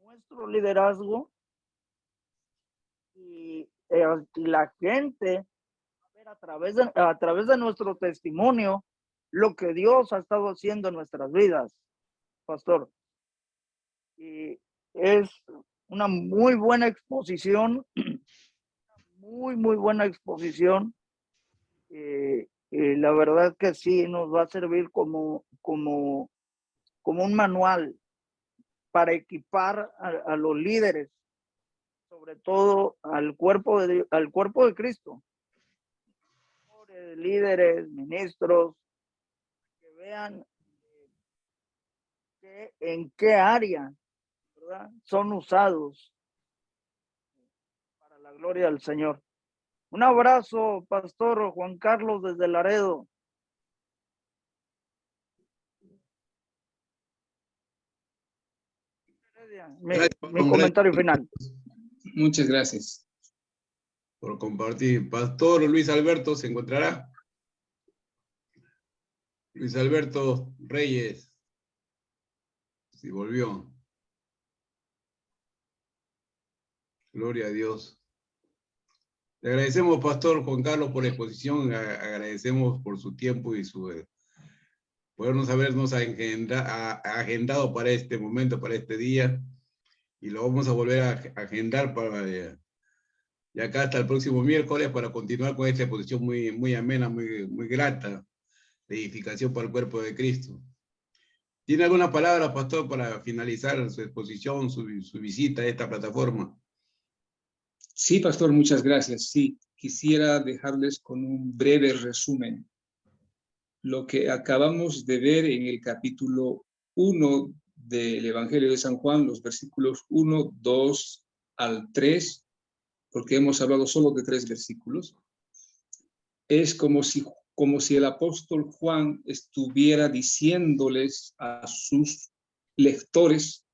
nuestro liderazgo y la gente va a ver a través de nuestro testimonio lo que Dios ha estado haciendo en nuestras vidas, Pastor. Y es una muy buena exposición, muy buena exposición, y la verdad que sí nos va a servir como un manual para equipar a los líderes, sobre todo al cuerpo de Cristo, líderes, ministros, que vean en qué área, ¿verdad?, son usados para la gloria del Señor. Un abrazo, Pastor Juan Carlos, desde Laredo. Mi comentario final. Muchas gracias. por compartir. Pastor Luis Alberto, ¿se encontrará? Luis Alberto Reyes. Sí, volvió. Gloria a Dios. Le agradecemos, Pastor Juan Carlos, por la exposición. Agradecemos por su tiempo y su podernos habernos agendado para este momento, para este día. Y lo vamos a volver a agendar para y acá hasta el próximo miércoles para continuar con esta exposición muy amena, muy grata, de edificación para el cuerpo de Cristo. ¿Tiene alguna palabra, Pastor, para finalizar su exposición, su visita a esta plataforma? Sí, pastor, muchas gracias. Sí, quisiera dejarles con un breve resumen. Lo que acabamos de ver en el capítulo 1 del Evangelio de San Juan, los versículos 1, 2 al 3, porque hemos hablado solo de 3 versículos, es como si el apóstol Juan estuviera diciéndoles a sus lectores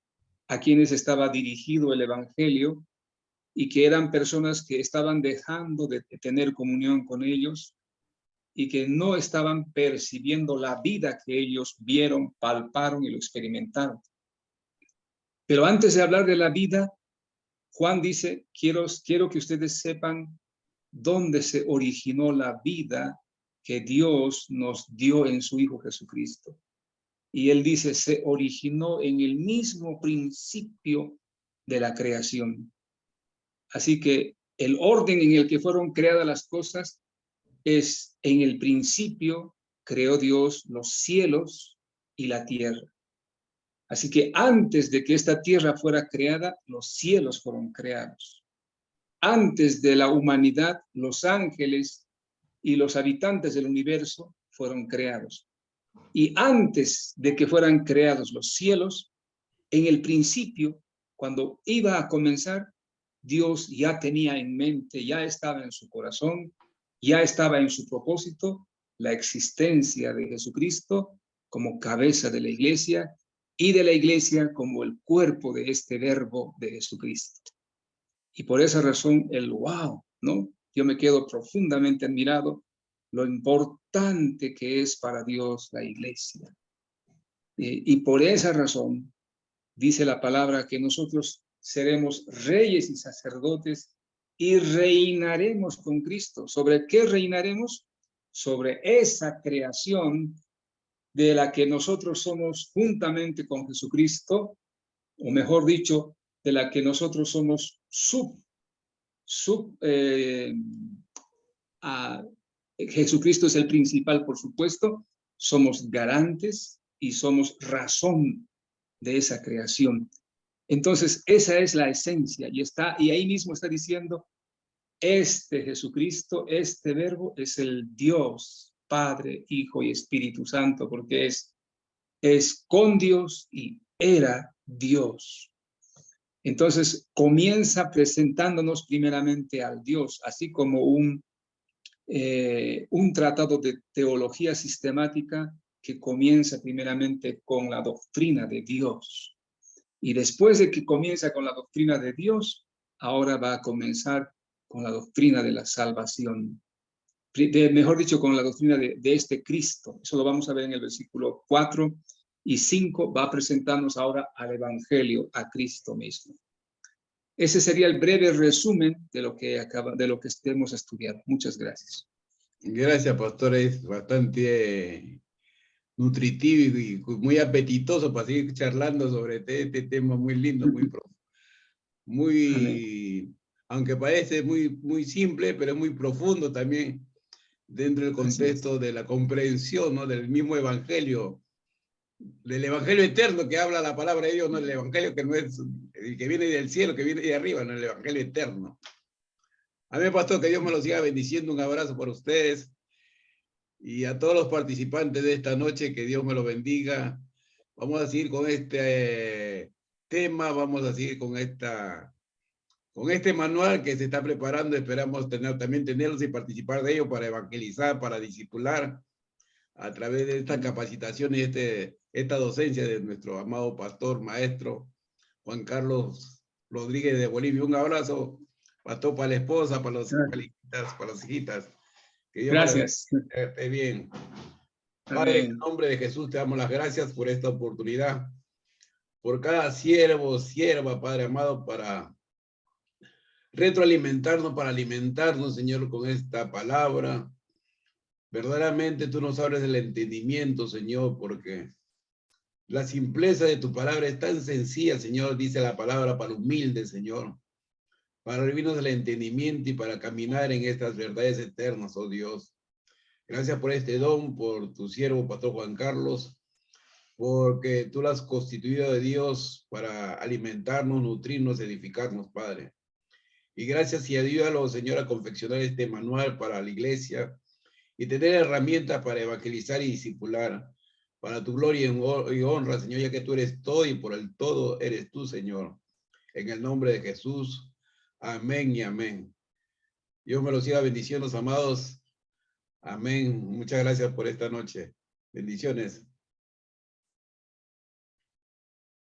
a quienes estaba dirigido el Evangelio, y que eran personas que estaban dejando de tener comunión con ellos y que no estaban percibiendo la vida que ellos vieron, palparon y lo experimentaron. Pero antes de hablar de la vida, Juan dice, quiero que ustedes sepan dónde se originó la vida que Dios nos dio en su Hijo Jesucristo. Y él dice, se originó en el mismo principio de la creación. Así que el orden en el que fueron creadas las cosas es: en el principio creó Dios los cielos y la tierra. Así que antes de que esta tierra fuera creada, los cielos fueron creados. Antes de la humanidad, los ángeles y los habitantes del universo fueron creados. Y antes de que fueran creados los cielos, en el principio, cuando iba a comenzar, Dios ya tenía en mente, ya estaba en su corazón, ya estaba en su propósito la existencia de Jesucristo como cabeza de la iglesia y de la iglesia como el cuerpo de este verbo de Jesucristo. Y por esa razón el wow, ¿no? Yo me quedo profundamente admirado lo importante que es para Dios la iglesia. Y por esa razón dice la palabra que nosotros seremos reyes y sacerdotes y reinaremos con Cristo. ¿Sobre qué reinaremos? Sobre esa creación de la que nosotros somos juntamente con Jesucristo, o mejor dicho, de la que nosotros somos Jesucristo es el principal, por supuesto, somos garantes y somos razón de esa creación. Entonces, esa es la esencia, y ahí mismo está diciendo, este Jesucristo, este verbo, es el Dios, Padre, Hijo y Espíritu Santo, porque es con Dios y era Dios. Entonces, comienza presentándonos primeramente al Dios, así como un tratado de teología sistemática que comienza primeramente con la doctrina de Dios. Y después de que comienza con la doctrina de Dios, ahora va a comenzar con la doctrina de la salvación. Mejor dicho, con la doctrina de este Cristo. Eso lo vamos a ver en el versículo 4 y 5. Va a presentarnos ahora al Evangelio, a Cristo mismo. Ese sería el breve resumen de lo que hemos estudiado. Muchas gracias. Gracias, Pastor. Es bastante nutritivo y muy apetitoso para seguir charlando sobre este tema muy lindo, aunque parece muy simple, pero es muy profundo también dentro del contexto de la comprensión, ¿no? Del mismo evangelio, del evangelio eterno que habla la palabra de Dios, no el evangelio que no es el que viene del cielo, que viene de arriba, no el evangelio eterno. Amén, Pastor, que Dios me lo siga bendiciendo. Un abrazo para ustedes y a todos los participantes de esta noche, que Dios me lo bendiga. Vamos a seguir con este tema, vamos a seguir con este manual que se está preparando. Esperamos también tenerlos y participar de ello para evangelizar, para discipular a través de esta capacitación y esta docencia de nuestro amado pastor, maestro Juan Carlos Rodríguez de Bolivia. Un abrazo, pastor, para la esposa, para los hijitas, para las hijitas. Que Dios Gracias. esté bien. Padre, en el Amén. nombre de Jesús te damos las gracias por esta oportunidad, por cada siervo, sierva, Padre amado, para retroalimentarnos, para alimentarnos, Señor, con esta palabra. Verdaderamente tú nos abres el entendimiento, Señor, porque la simpleza de tu palabra es tan sencilla, Señor, dice la palabra, para humilde, Señor, para abrirnos el entendimiento y para caminar en estas verdades eternas, oh Dios. Gracias por este don, por tu siervo, Pastor Juan Carlos, porque tú lo has constituido de Dios para alimentarnos, nutrirnos, edificarnos, Padre. Y gracias y ayúdalo, Señor, a confeccionar este manual para la iglesia y tener herramientas para evangelizar y discipular, para tu gloria y honra, Señor, ya que tú eres todo y por el todo eres tú, Señor. En el nombre de Jesús, amén y amén. Dios me los siga bendiciendo, amados. Amén. Muchas gracias por esta noche. Bendiciones.